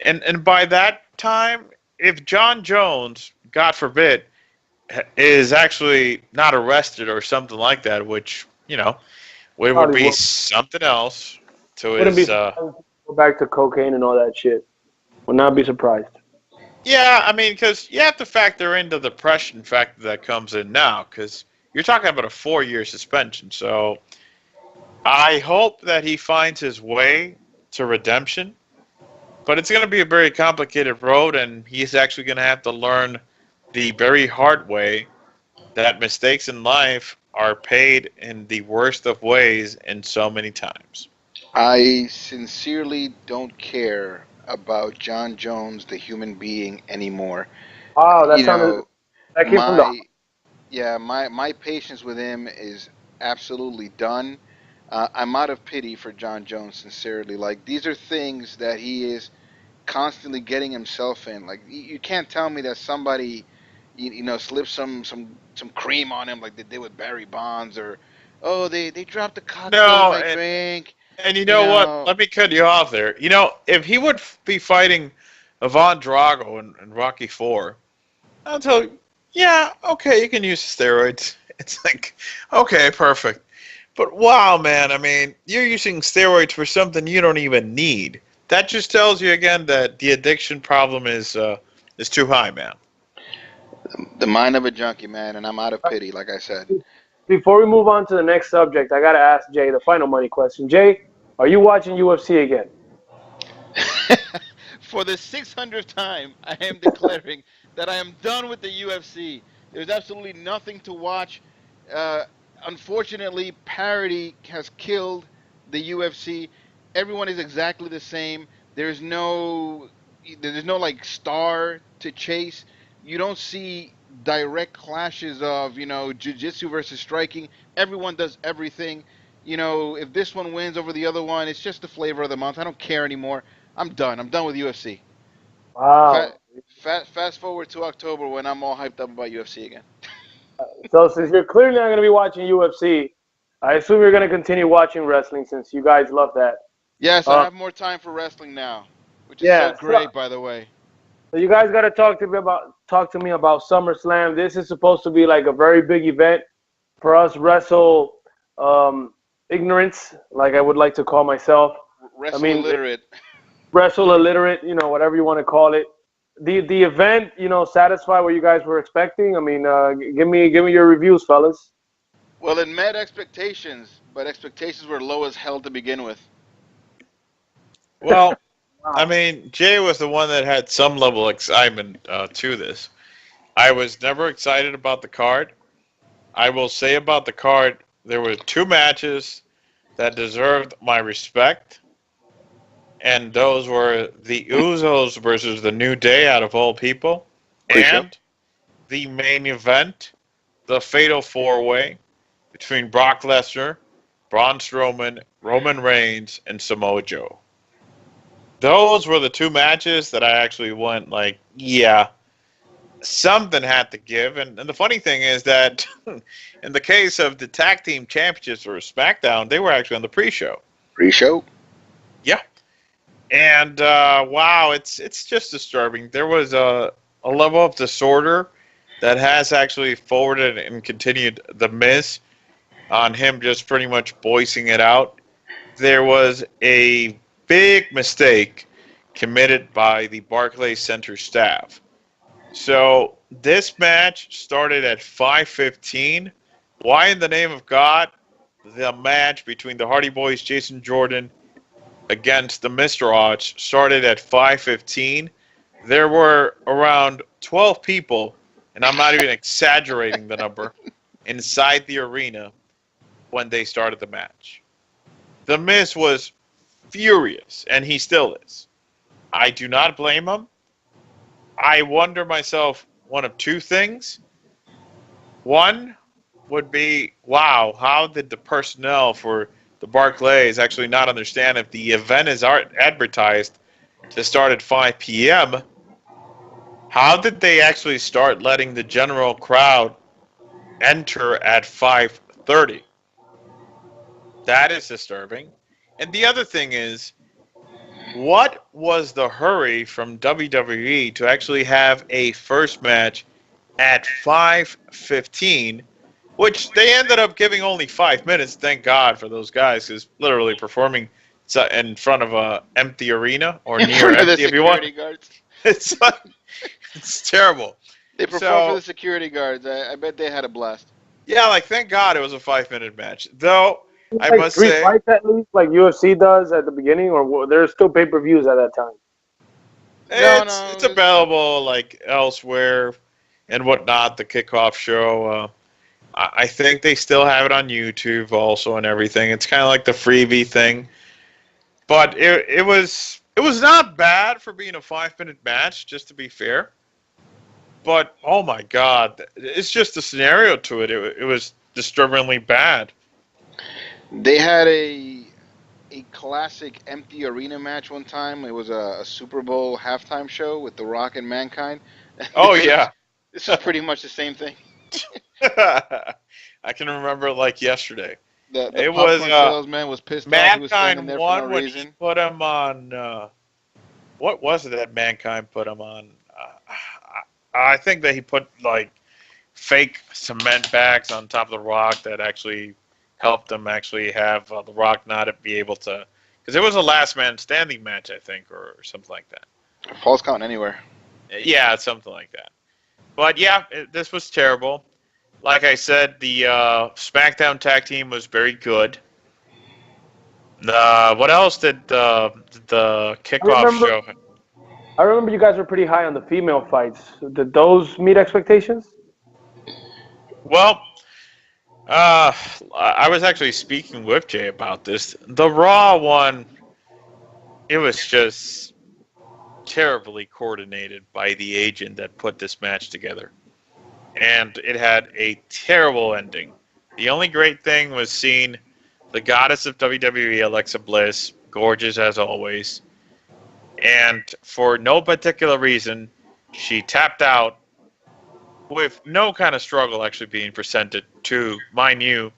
and by that time, if John Jones, God forbid, is actually not arrested or something like that, which would Probably be will. something else to Wouldn't be his. surprised if they go back to cocaine and all that shit. Would not be surprised. Yeah, I mean, because you have to factor in the depression factor that comes in now, because you're talking about a 4-year suspension. So I hope that he finds his way to redemption, but it's going to be a very complicated road, and he's actually going to have to learn the very hard way that mistakes in life are paid in the worst of ways and so many times. I sincerely don't care about John Jones, the human being, anymore. Oh, You know, that came from the my my patience with him is absolutely done. I'm out of pity for John Jones, sincerely. Like, these are things that he is constantly getting himself in. Like, you can't tell me that somebody, slipped some cream on him like they did with Barry Bonds, or oh, they dropped a cocktail in No, my drink. and you You know what? know, Let me cut you off there. If he would be fighting Ivan Drago in Rocky 4, I'll tell you, yeah, okay, you can use steroids. It's like, okay, perfect. But wow, man, I mean, you're using steroids for something you don't even need. That just tells you again that the addiction problem is too high, man. the mind of a junkie, man, and I'm out of pity, like I said. Before we move on to the next subject, I gotta ask Jay the final money question. Jay, are you watching UFC again? For the 600th time, I am declaring that I am done with the UFC. There's absolutely nothing to watch. Uh, unfortunately, parity has killed the UFC. Everyone is exactly the same. There's no like star to chase. You don't see direct clashes of jiu-jitsu versus striking. Everyone does everything. If this one wins over the other one, it's just the flavor of the month. I don't care anymore. I'm done. I'm done with UFC. Wow. Fast forward to October when I'm all hyped up about UFC again. So since you're clearly not going to be watching UFC, I assume you're going to continue watching wrestling since you guys love that. Yes, I Uh, have more time for wrestling now, which is so yeah. great, by the way. So you guys got to talk to me about SummerSlam. This is supposed to be like a very big event for us wrestle ignorance, like I would like to call myself. I Wrestle mean, illiterate. wrestle illiterate, whatever you want to call it. The event, satisfy what you guys were expecting. I mean, give me your reviews, fellas. Well, it met expectations, but expectations were low as hell to begin with. Well, I Wow. mean, Jay was the one that had some level of excitement to this. I was never excited about the card. I will say about the card, there were two matches that deserved my respect, and those were the Usos versus the New Day, out of all people, Pre-show? and the main event, the Fatal 4-Way between Brock Lesnar, Braun Strowman, Roman Reigns, and Samoa Joe. Those were the two matches that I actually went like, yeah, something had to give. And the funny thing is that in the case of the tag team championships or SmackDown, they were actually on the pre-show. Pre-show? Yeah. And wow, it's just disturbing. There was a level of disorder that has actually forwarded and continued the Miz on him just pretty much voicing it out. There was a big mistake committed by the Barclays Center staff. So this match started at 5:15. Why in the name of God the match between the Hardy Boys, Jason Jordan, against the Mr. Odds started at 5:15? There were around 12 people, and I'm not even exaggerating the number, inside the arena when they started the match. The Miz was furious, and he still is. I do not blame him. I wonder myself one of two things. One would be, wow, how did the personnel for the Barclays actually not understand if the event is advertised to start at 5 p.m., how did they actually start letting the general crowd enter at 5:30? That is disturbing. And the other thing is, what was the hurry from WWE to actually have a first match at 5:15, which they ended up giving only 5 minutes? Thank God for those guys, because literally performing in front of a empty arena or In near front of the empty, if you want. security guards. It's like, it's terrible. They performed for So the security guards. I bet they had a blast. yeah, like thank God it was a 5 minute match. Though I Like must three say, fights at least, like UFC does at the beginning, or there's still pay-per-views at that time. No, it's available like elsewhere and whatnot. The kickoff show. I think they still have it on YouTube also and everything. It's kind of like the freebie thing, but it was not bad for being a 5 minute match. Just to be fair, but oh my God, it's just the scenario to it. It was disturbingly bad. They had a classic empty arena match one time. It was a Super Bowl halftime show with The Rock and Mankind. Oh this yeah. this is pretty much the same thing. I can remember it like yesterday. The It popcorn was salesman was pissed off. He was standing Mankind there for won no when he reason. put him on. What was it that Mankind put him on? I think that he put like fake cement bags on top of the Rock that actually helped him actually have the Rock not be able to, because it was a last man standing match, I think, or something like that. Falls count anywhere. Yeah, something like that. But yeah, this was terrible. Like I said, the SmackDown tag team was very good. What else did the kickoff show? I remember you guys were pretty high on the female fights. Did those meet expectations? Well, I was actually speaking with Jay about this. The Raw one, it was just terribly coordinated by the agent that put this match together. And it had a terrible ending. The only great thing was seeing the goddess of WWE, Alexa Bliss, gorgeous as always. And for no particular reason, she tapped out with no kind of struggle actually being presented to, mind you,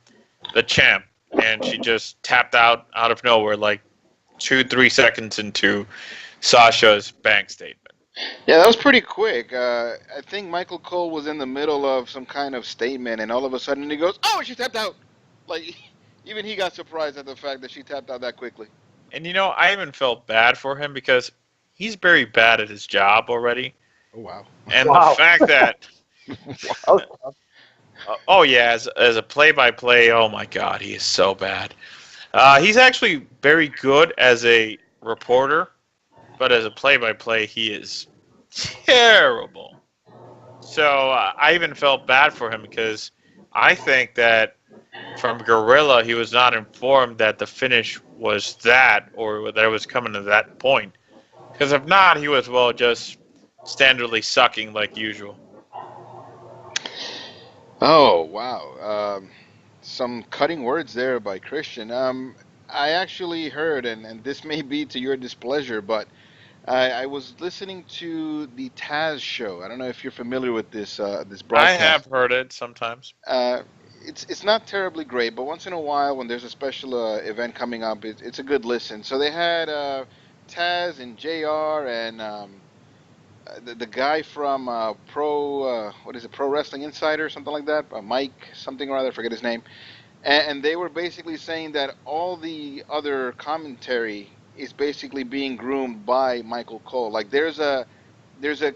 the champ. And she just tapped out of nowhere, like 2-3 seconds into Sasha's bank statement. Yeah, that was pretty quick. I think Michael Cole was in the middle of some kind of statement, and all of a sudden he goes, "Oh, she tapped out!" Like, even he got surprised at the fact that she tapped out that quickly. And I even felt bad for him because he's very bad at his job already. Oh wow! And Wow. the fact that, Okay. oh yeah, as a play-by-play, oh my God, he is so bad. He's actually very good as a reporter, but as a play-by-play, he is terrible. So I even felt bad for him because I think that from Gorilla, he was not informed that the finish was that, or that it was coming to that point. Because if not, he was, well, just standardly sucking like usual. Oh wow! Some cutting words there by Christian. I actually heard, and this may be to your displeasure, but I was listening to the Taz show. I don't know if you're familiar with this I broadcast. have heard it sometimes. Uh, it's not terribly great, but once in a while, when there's a special event coming up, it's a good listen. So they had Taz and JR and the guy from what is it, Pro Wrestling Insider, something like that, Mike something or other, I forget his name, and they were basically saying that all the other commentary is basically being groomed by Michael Cole. Like there's a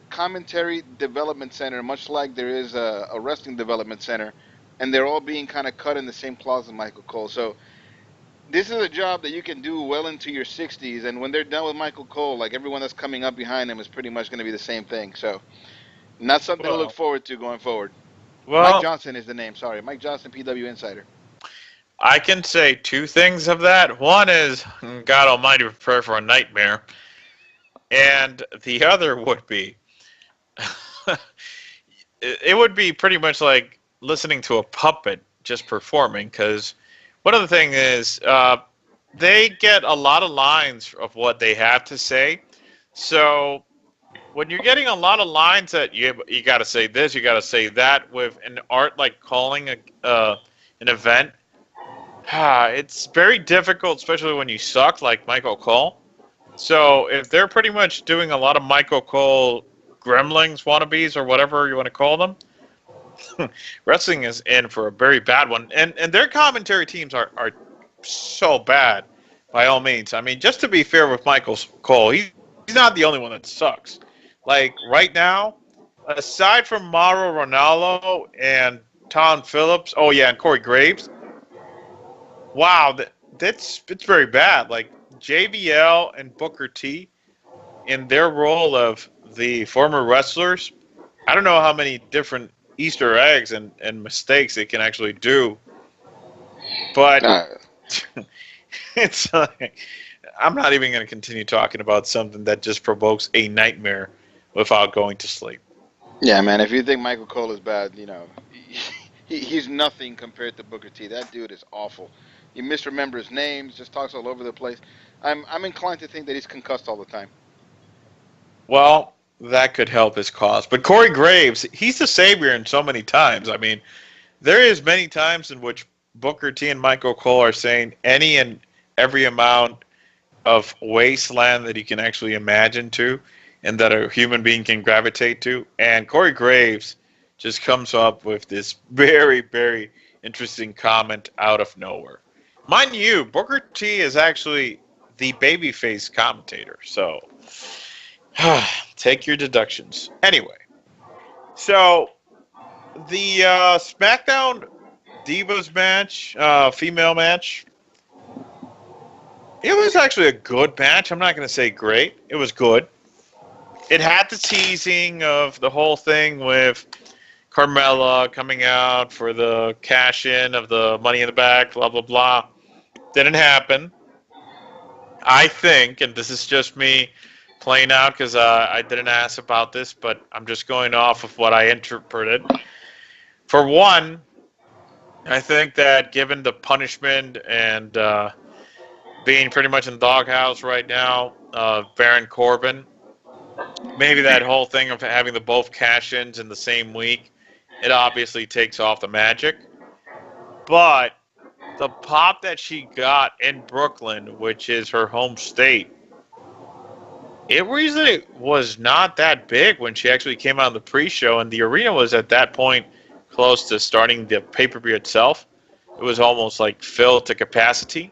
commentary development center, much like there is a wrestling development center, and they're all being kind of cut in the same cloth as Michael Cole. So this is a job that you can do well into your 60s, and when they're done with Michael Cole, like everyone that's coming up behind him is pretty much going to be the same thing. So not something to look forward to going forward. Mike Well, Johnson is the name. Sorry, Mike Johnson, PW Insider. I can say two things of that. One is, God Almighty, prepare for a nightmare. And the other would be, it would be pretty much like listening to a puppet just performing, because one of the things is they get a lot of lines of what they have to say. So when you're getting a lot of lines that you got to say this, you got to say that, with an art like calling an event, it's very difficult, especially when you suck like Michael Cole. So if they're pretty much doing a lot of Michael Cole gremlins, wannabes, or whatever you want to call them, wrestling is in for a very bad one. And their commentary teams are so bad, by all means. I mean, just to be fair with Michael Cole, he's not the only one that sucks. Like, right now, aside from Mauro Ronaldo and Tom Phillips, oh yeah, and Corey Graves, wow, it's very bad. Like, JBL and Booker T, in their role of the former wrestlers, I don't know how many different Easter eggs and mistakes they can actually do. But it's like, I'm not even going to continue talking about something that just provokes a nightmare without going to sleep. Yeah, man. If you think Michael Cole is bad, he's nothing compared to Booker T. That dude is awful. He misremembers names, just talks all over the place. I'm inclined to think that he's concussed all the time. Well, that could help his cause. But Corey Graves, he's the savior in so many times. I mean, there is many times in which Booker T and Michael Cole are saying any and every amount of wasteland that you can actually imagine to, and that a human being can gravitate to. And Corey Graves just comes up with this very, very interesting comment out of nowhere. Mind you, Booker T is actually the babyface commentator, so take your deductions. Anyway, so the SmackDown Divas match, female match, it was actually a good match. I'm not going to say great. It was good. It had the teasing of the whole thing with Carmella coming out for the cash-in of the Money in the Bank, blah, blah, blah. Didn't happen. I think, and this is just me playing out because I didn't ask about this, but I'm just going off of what I interpreted. For one, I think that given the punishment and being pretty much in the doghouse right now, Baron Corbin, maybe that whole thing of having the both cash-ins in the same week, it obviously takes off the magic. But the pop that she got in Brooklyn, which is her home state, it really was not that big when she actually came out in the pre-show, and the arena was at that point close to starting the pay-per-view itself. It was almost like filled to capacity.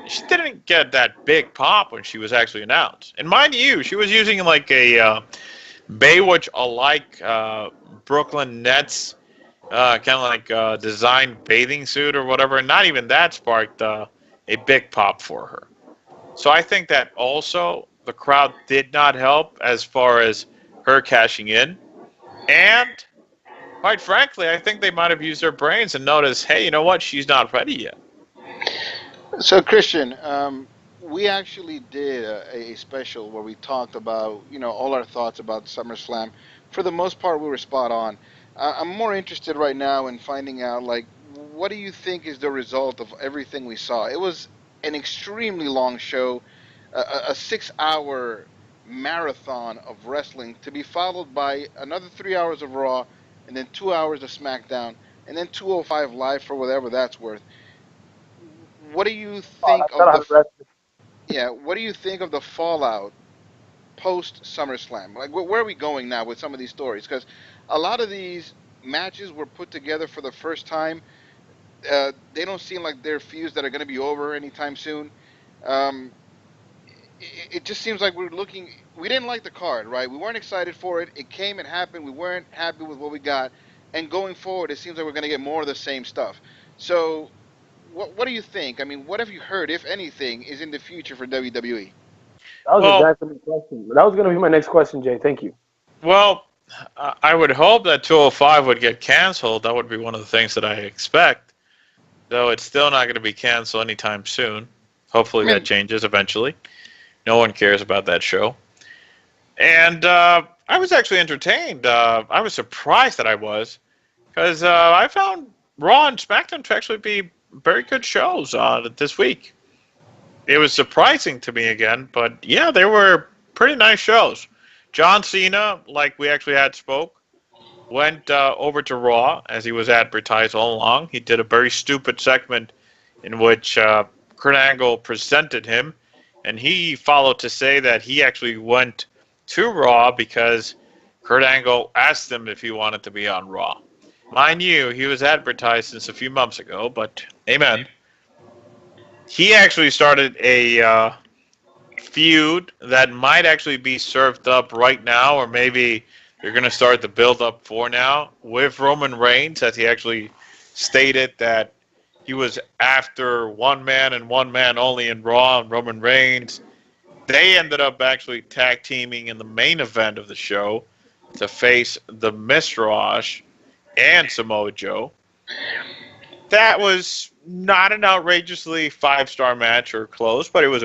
She didn't get that big pop when she was actually announced. And mind you, she was using like a Baywatch-alike Brooklyn Nets kind of like designed bathing suit or whatever, and not even that sparked a big pop for her. So I think that also the crowd did not help as far as her cashing in. And quite frankly, I think they might have used their brains and noticed, hey, you know what? She's not ready yet. So, Christian, we actually did a special where we talked about, all our thoughts about SummerSlam. For the most part, we were spot on. I'm more interested right now in finding out, like, what do you think is the result of everything we saw? It was an extremely long show, a 6-hour marathon of wrestling to be followed by another 3 hours of Raw, and then 2 hours of SmackDown, and then 205 Live for whatever that's worth. What do you think what do you think of the fallout post SummerSlam? Like, where are we going now with some of these stories? Because a lot of these matches were put together for the first time. They don't seem like they're feuds that are going to be over anytime soon. It just seems like we didn't like the card, right? We weren't excited for it. It came and happened. We weren't happy with what we got. And going forward, it seems like we're going to get more of the same stuff. So what do you think? I mean, what have you heard, if anything, is in the future for WWE? That was exactly my question. That was going to be my next question, Jay. Thank you. Well, I would hope that 205 would get canceled. That would be one of the things that I expect. Though it's still not going to be canceled anytime soon. Hopefully that changes eventually. No one cares about that show. And I was actually entertained. I was surprised that I was. Because I found Raw and SmackDown to actually be very good shows this week. It was surprising to me again, but yeah, they were pretty nice shows. John Cena, like we actually had spoke, went over to Raw as he was advertised all along. He did a very stupid segment in which Kurt Angle presented him, and he followed to say that he actually went to Raw because Kurt Angle asked him if he wanted to be on Raw. Mind you, he was advertised since a few months ago, but amen. He actually started a feud that might actually be served up right now, or maybe they're going to start the build-up for now, with Roman Reigns, as he actually stated that he was after one man and one man only in Raw, and Roman Reigns. They ended up actually tag teaming in the main event of the show to face the Miztourage and Samoa Joe. That was not an outrageously 5-star match or close, but it was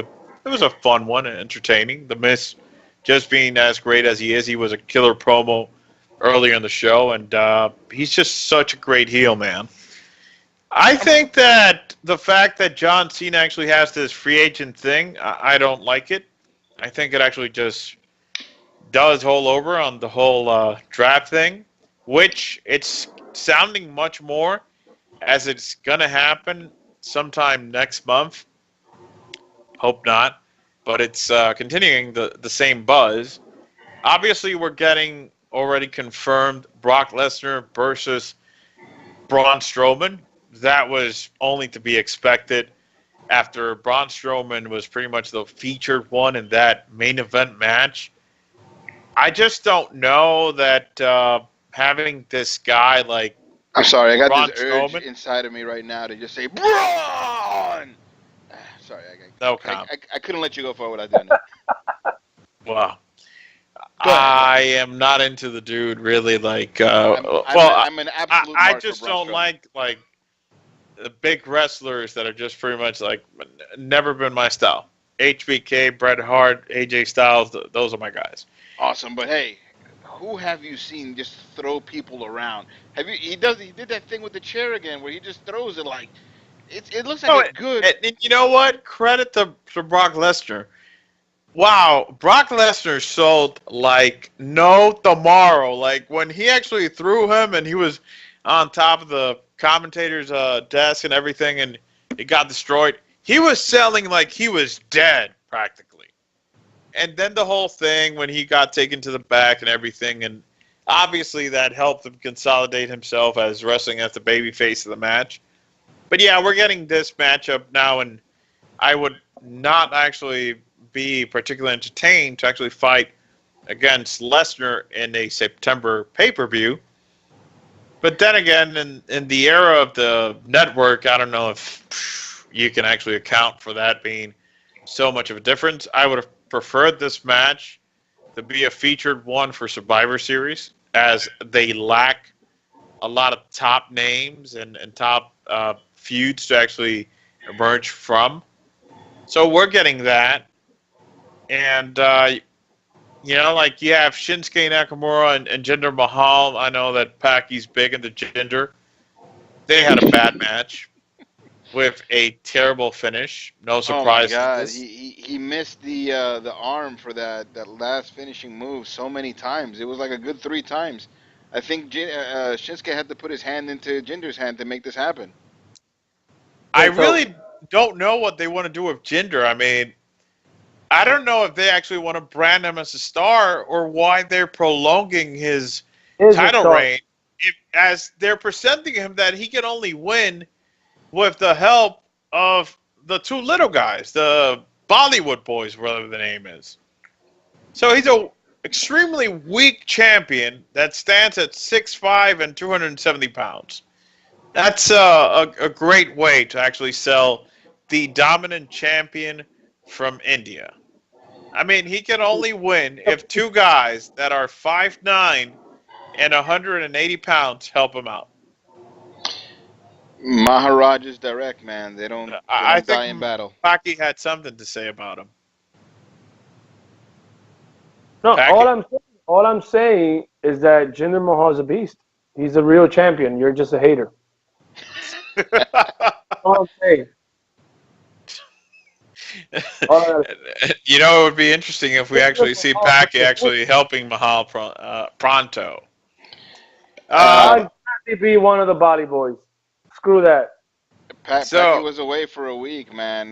a fun one and entertaining. The Miz, just being as great as he is, he was a killer promo earlier in the show, and he's just such a great heel, man. I think that the fact that John Cena actually has this free agent thing, I don't like it. I think it actually just does hold over on the whole draft thing, which it's sounding much more as it's going to happen sometime next month. Hope not. But it's continuing the same buzz. Obviously, we're getting already confirmed Brock Lesnar versus Braun Strowman. That was only to be expected after Braun Strowman was pretty much the featured one in that main event match. I just don't know that having this guy like I'm sorry, I got Braun this urge Strowman inside of me right now to just say Braun. Sorry, no comment. I couldn't let you go forward. I didn't. Wow. I am not into the dude really. Like, I'm an absolute I mark just for don't Braun like the big wrestlers that are just pretty much like never been my style. HBK, Bret Hart, AJ Styles, those are my guys. Awesome, but hey, who have you seen just throw people around? Have you? He did that thing with the chair again, where he just throws it like it looks like Oh, a good. and you know what? Credit to Brock Lesnar. Wow, Brock Lesnar sold like no tomorrow. Like when he actually threw him and he was on top of the commentator's desk and everything, and it got destroyed. He was selling like he was dead practically. And then the whole thing when he got taken to the back and everything, and obviously that helped him consolidate himself as wrestling as the babyface of the match. But yeah, we're getting this matchup now, and I would not actually be particularly entertained to actually fight against Lesnar in a September pay-per-view. But then again, in the era of the network, I don't know if you can actually account for that being so much of a difference. I would have preferred this match to be a featured one for Survivor Series, as they lack a lot of top names and top feuds to actually emerge from. So we're getting that. And, like you have Shinsuke Nakamura and Jinder Mahal. I know that Paki's big into Jinder. They had a bad match with a terrible finish. No surprise. Oh my God, he missed the arm for that last finishing move so many times. It was like a good 3 times. I think Shinsuke had to put his hand into Jinder's hand to make this happen. I really don't know what they want to do with Jinder. I mean, I don't know if they actually want to brand him as a star or why they're prolonging his title reign. As they're presenting him that he can only win with the help of the 2 little guys, the Bollywood boys, whatever the name is. So he's a extremely weak champion that stands at 6'5" and 270 pounds. That's a great way to actually sell the dominant champion from India. I mean, he can only win if 2 guys that are 5'9" and 180 pounds help him out. Maharaj's direct, man. They don't die in battle. Paki had something to say about him. No, all I'm saying is that Jinder Mahal is a beast. He's a real champion. You're just a hater. All I'm saying. You know, it would be interesting if we actually see Paki actually helping Mahal pronto. I'd be one of the body boys. Screw that. Paki was away for a week, man.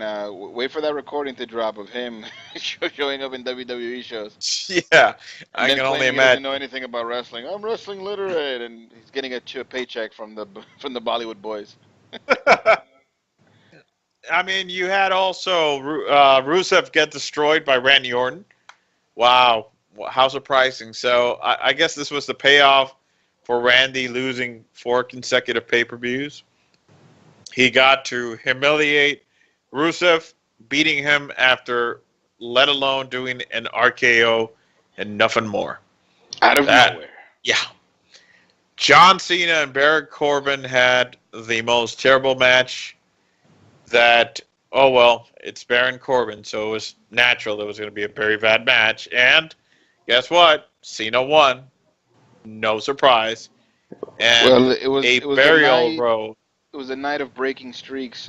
Wait for that recording to drop of him showing up in WWE shows. Yeah, I can only imagine. He doesn't know anything about wrestling. I'm wrestling literate, and he's getting a paycheck from the Bollywood boys. I mean, you had also Rusev get destroyed by Randy Orton. Wow, how surprising. So I guess this was the payoff for Randy losing 4 consecutive pay-per-views. He got to humiliate Rusev, beating him after, let alone doing an RKO and nothing more. Out of nowhere. Yeah. John Cena and Baron Corbin had the most terrible match that, it's Baron Corbin, so it was natural it was going to be a very bad match. And guess what? Cena won. No surprise. And it was burial row. It was a night of breaking streaks.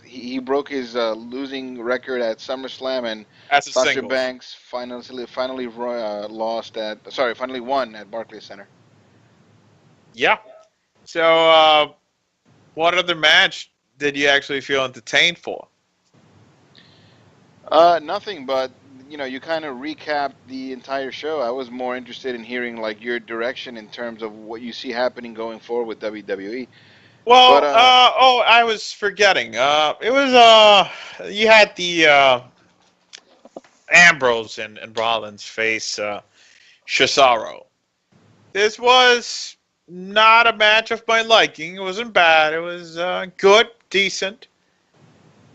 He broke his losing record at SummerSlam, and Sasha Banks finally won at Barclays Center. Yeah. So, what other match did you actually feel entertained for? Nothing, but you kind of recapped the entire show. I was more interested in hearing your direction in terms of what you see happening going forward with WWE. Well, I was forgetting. It was you had the Ambrose and Rollins face Cesaro. This was not a match of my liking. It wasn't bad. It was good, decent,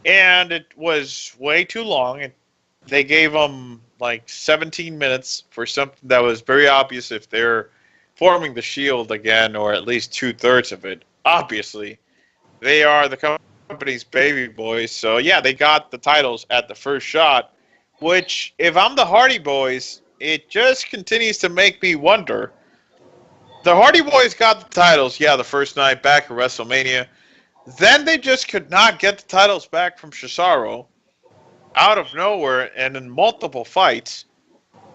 and it was way too long. They gave them like 17 minutes for something that was very obvious if they're forming the Shield again, or at least 2/3 of it. Obviously, they are the company's baby boys. So, yeah, they got the titles at the first shot, which, if I'm the Hardy Boys, it just continues to make me wonder. The Hardy Boys got the titles, yeah, the first night back at WrestleMania. Then they just could not get the titles back from Cesaro out of nowhere and in multiple fights.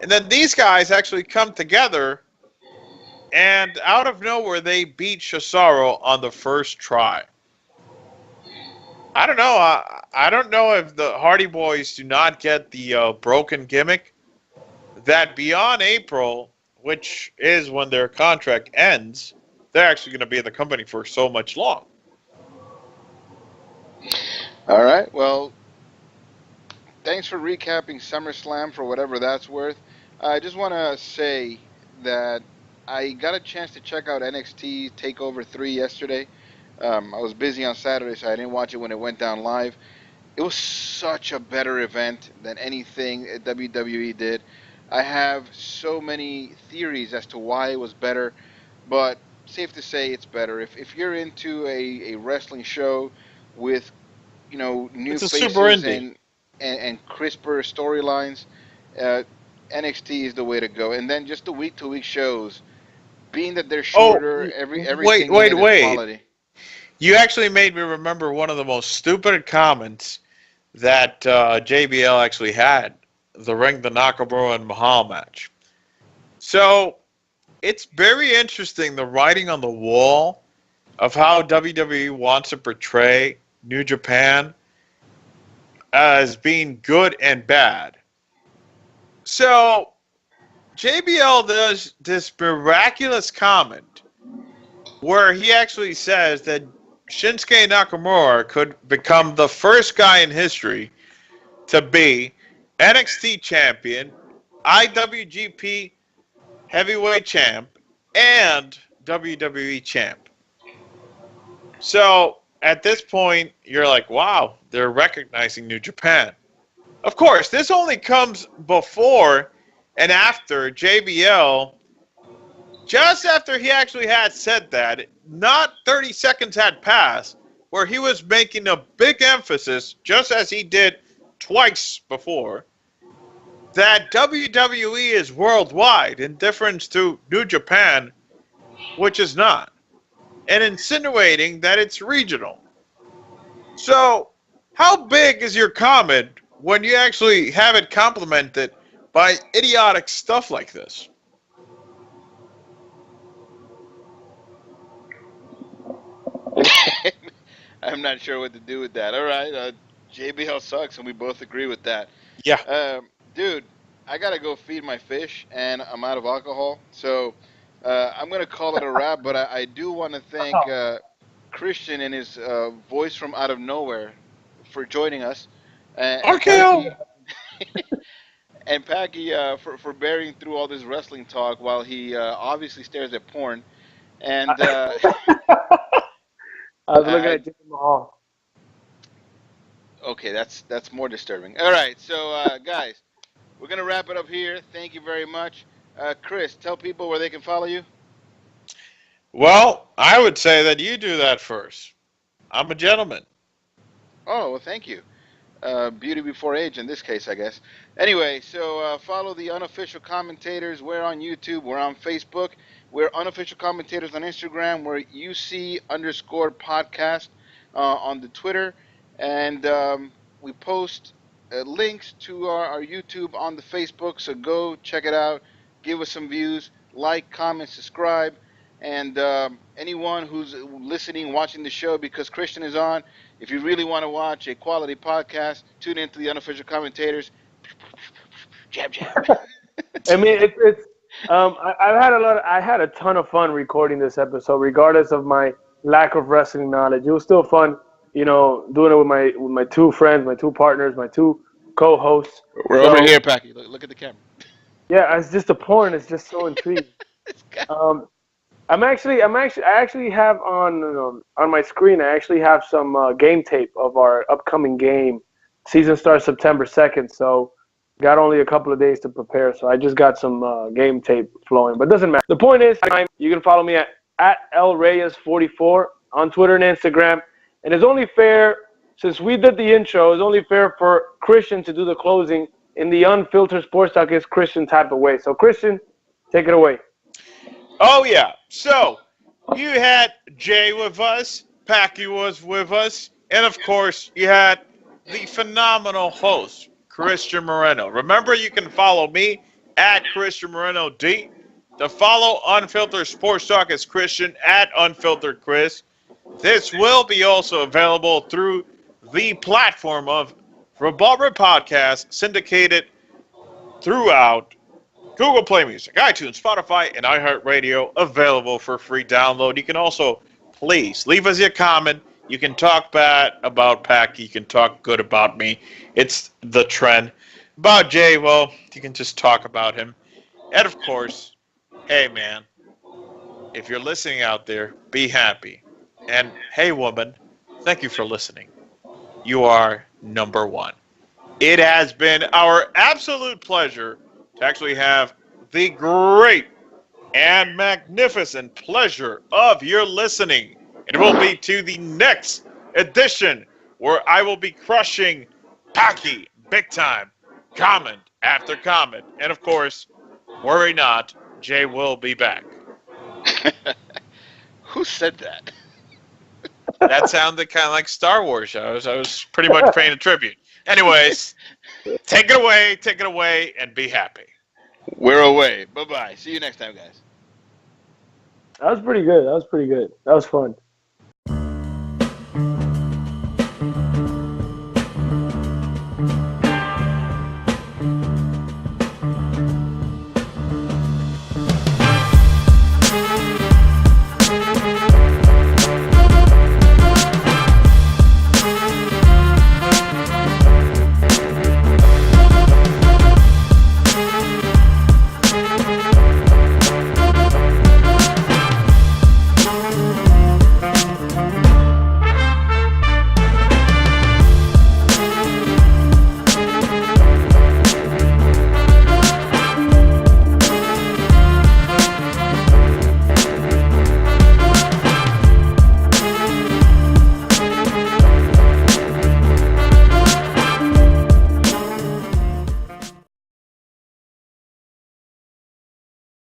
And then these guys actually come together, and out of nowhere they beat Cesaro on the first try. I don't know. I don't know if the Hardy Boys do not get the broken gimmick that beyond April, which is when their contract ends, they're actually going to be in the company for so much long. All right. Well, thanks for recapping SummerSlam for whatever that's worth. I just want to say that I got a chance to check out NXT TakeOver 3 yesterday. I was busy on Saturday, so I didn't watch it when it went down live. It was such a better event than anything WWE did. I have so many theories as to why it was better, but safe to say it's better. If you're into a wrestling show with, new faces and crisper storylines, NXT is the way to go. And then just the week-to-week shows, being that they're shorter, everything is quality. You actually made me remember one of the most stupid comments that JBL actually had, the Nakamura and Mahal match. So, it's very interesting, the writing on the wall of how WWE wants to portray New Japan as being good and bad. So, JBL does this miraculous comment where he actually says that Shinsuke Nakamura could become the first guy in history to be NXT champion, IWGP heavyweight champ, and WWE champ. So, at this point, you're like, wow, they're recognizing New Japan. Of course, this only comes before and after JBL, just after he actually had said that, not 30 seconds had passed, where he was making a big emphasis, just as he did twice before, that WWE is worldwide, in difference to New Japan, which is not, and insinuating that it's regional. So, how big is your comment when you actually have it complemented by idiotic stuff like this? I'm not sure what to do with that. All right, JBL sucks, and we both agree with that. Yeah. Dude, I gotta go feed my fish, and I'm out of alcohol, so I'm gonna call it a wrap. But I do want to thank Cristian and his voice from out of nowhere for joining us. RKO. And Paki for bearing through all this wrestling talk while he obviously stares at porn. And I was looking at Jinder Mahal. Okay, that's more disturbing. All right, so guys, we're gonna wrap it up here. Thank you very much, Chris. Tell people where they can follow you. Well, I would say that you do that first. I'm a gentleman. Oh, well, thank you. Beauty before age in this case, I guess. Anyway, so follow the Unofficial Commentators. We're on YouTube. We're on Facebook. We're Unofficial Commentators on Instagram. We're UC_podcast on the Twitter. And we post links to our YouTube on the Facebook. So go check it out. Give us some views. Like, comment, subscribe. And anyone who's listening, watching the show because Cristian is on, if you really want to watch a quality podcast, tune into the Unofficial Commentators. Jab, jab. I mean, it's. I had a ton of fun recording this episode, regardless of my lack of wrestling knowledge. It was still fun, doing it with my two friends, my two partners, my two co-hosts. We're over here, Paki. Look at the camera. Yeah, it's just the porn. It's just so intriguing. I actually have on my screen. I actually have some game tape of our upcoming game. Season starts September 2nd, so got only a couple of days to prepare, so I just got some game tape flowing. But it doesn't matter. The point is, you can follow me at LReyes44 on Twitter and Instagram. And it's only fair, since we did the intro, it's only fair for Cristian to do the closing in the Unfiltered Sports Talk is Cristian type of way. So, Cristian, take it away. Oh, yeah. So, you had Jay with us, Paki was with us, and, of course, you had the phenomenal host, Cristian Moreno. Remember, you can follow me at Cristian Moreno D. To follow Unfiltered Sports Talk is Cristian at Unfiltered Chris. This will be also available through the platform of Revolver Podcast, syndicated throughout Google Play Music, iTunes, Spotify, and iHeartRadio, available for free download. You can also, please, leave us your comment. You can talk bad about Paki. You can talk good about me. It's the trend. About Jay, well, you can just talk about him. And, of course, hey, man, if you're listening out there, be happy. And, hey, woman, thank you for listening. You are number one. It has been our absolute pleasure to actually have the great and magnificent pleasure of your listening. It will be to the next edition where I will be crushing Paki big time, comment after comment. And, of course, worry not, Jay will be back. Who said that? That sounded kind of like Star Wars. I was pretty much paying a tribute. Anyways, take it away, and be happy. We're away. Bye-bye. See you next time, guys. That was pretty good. That was fun.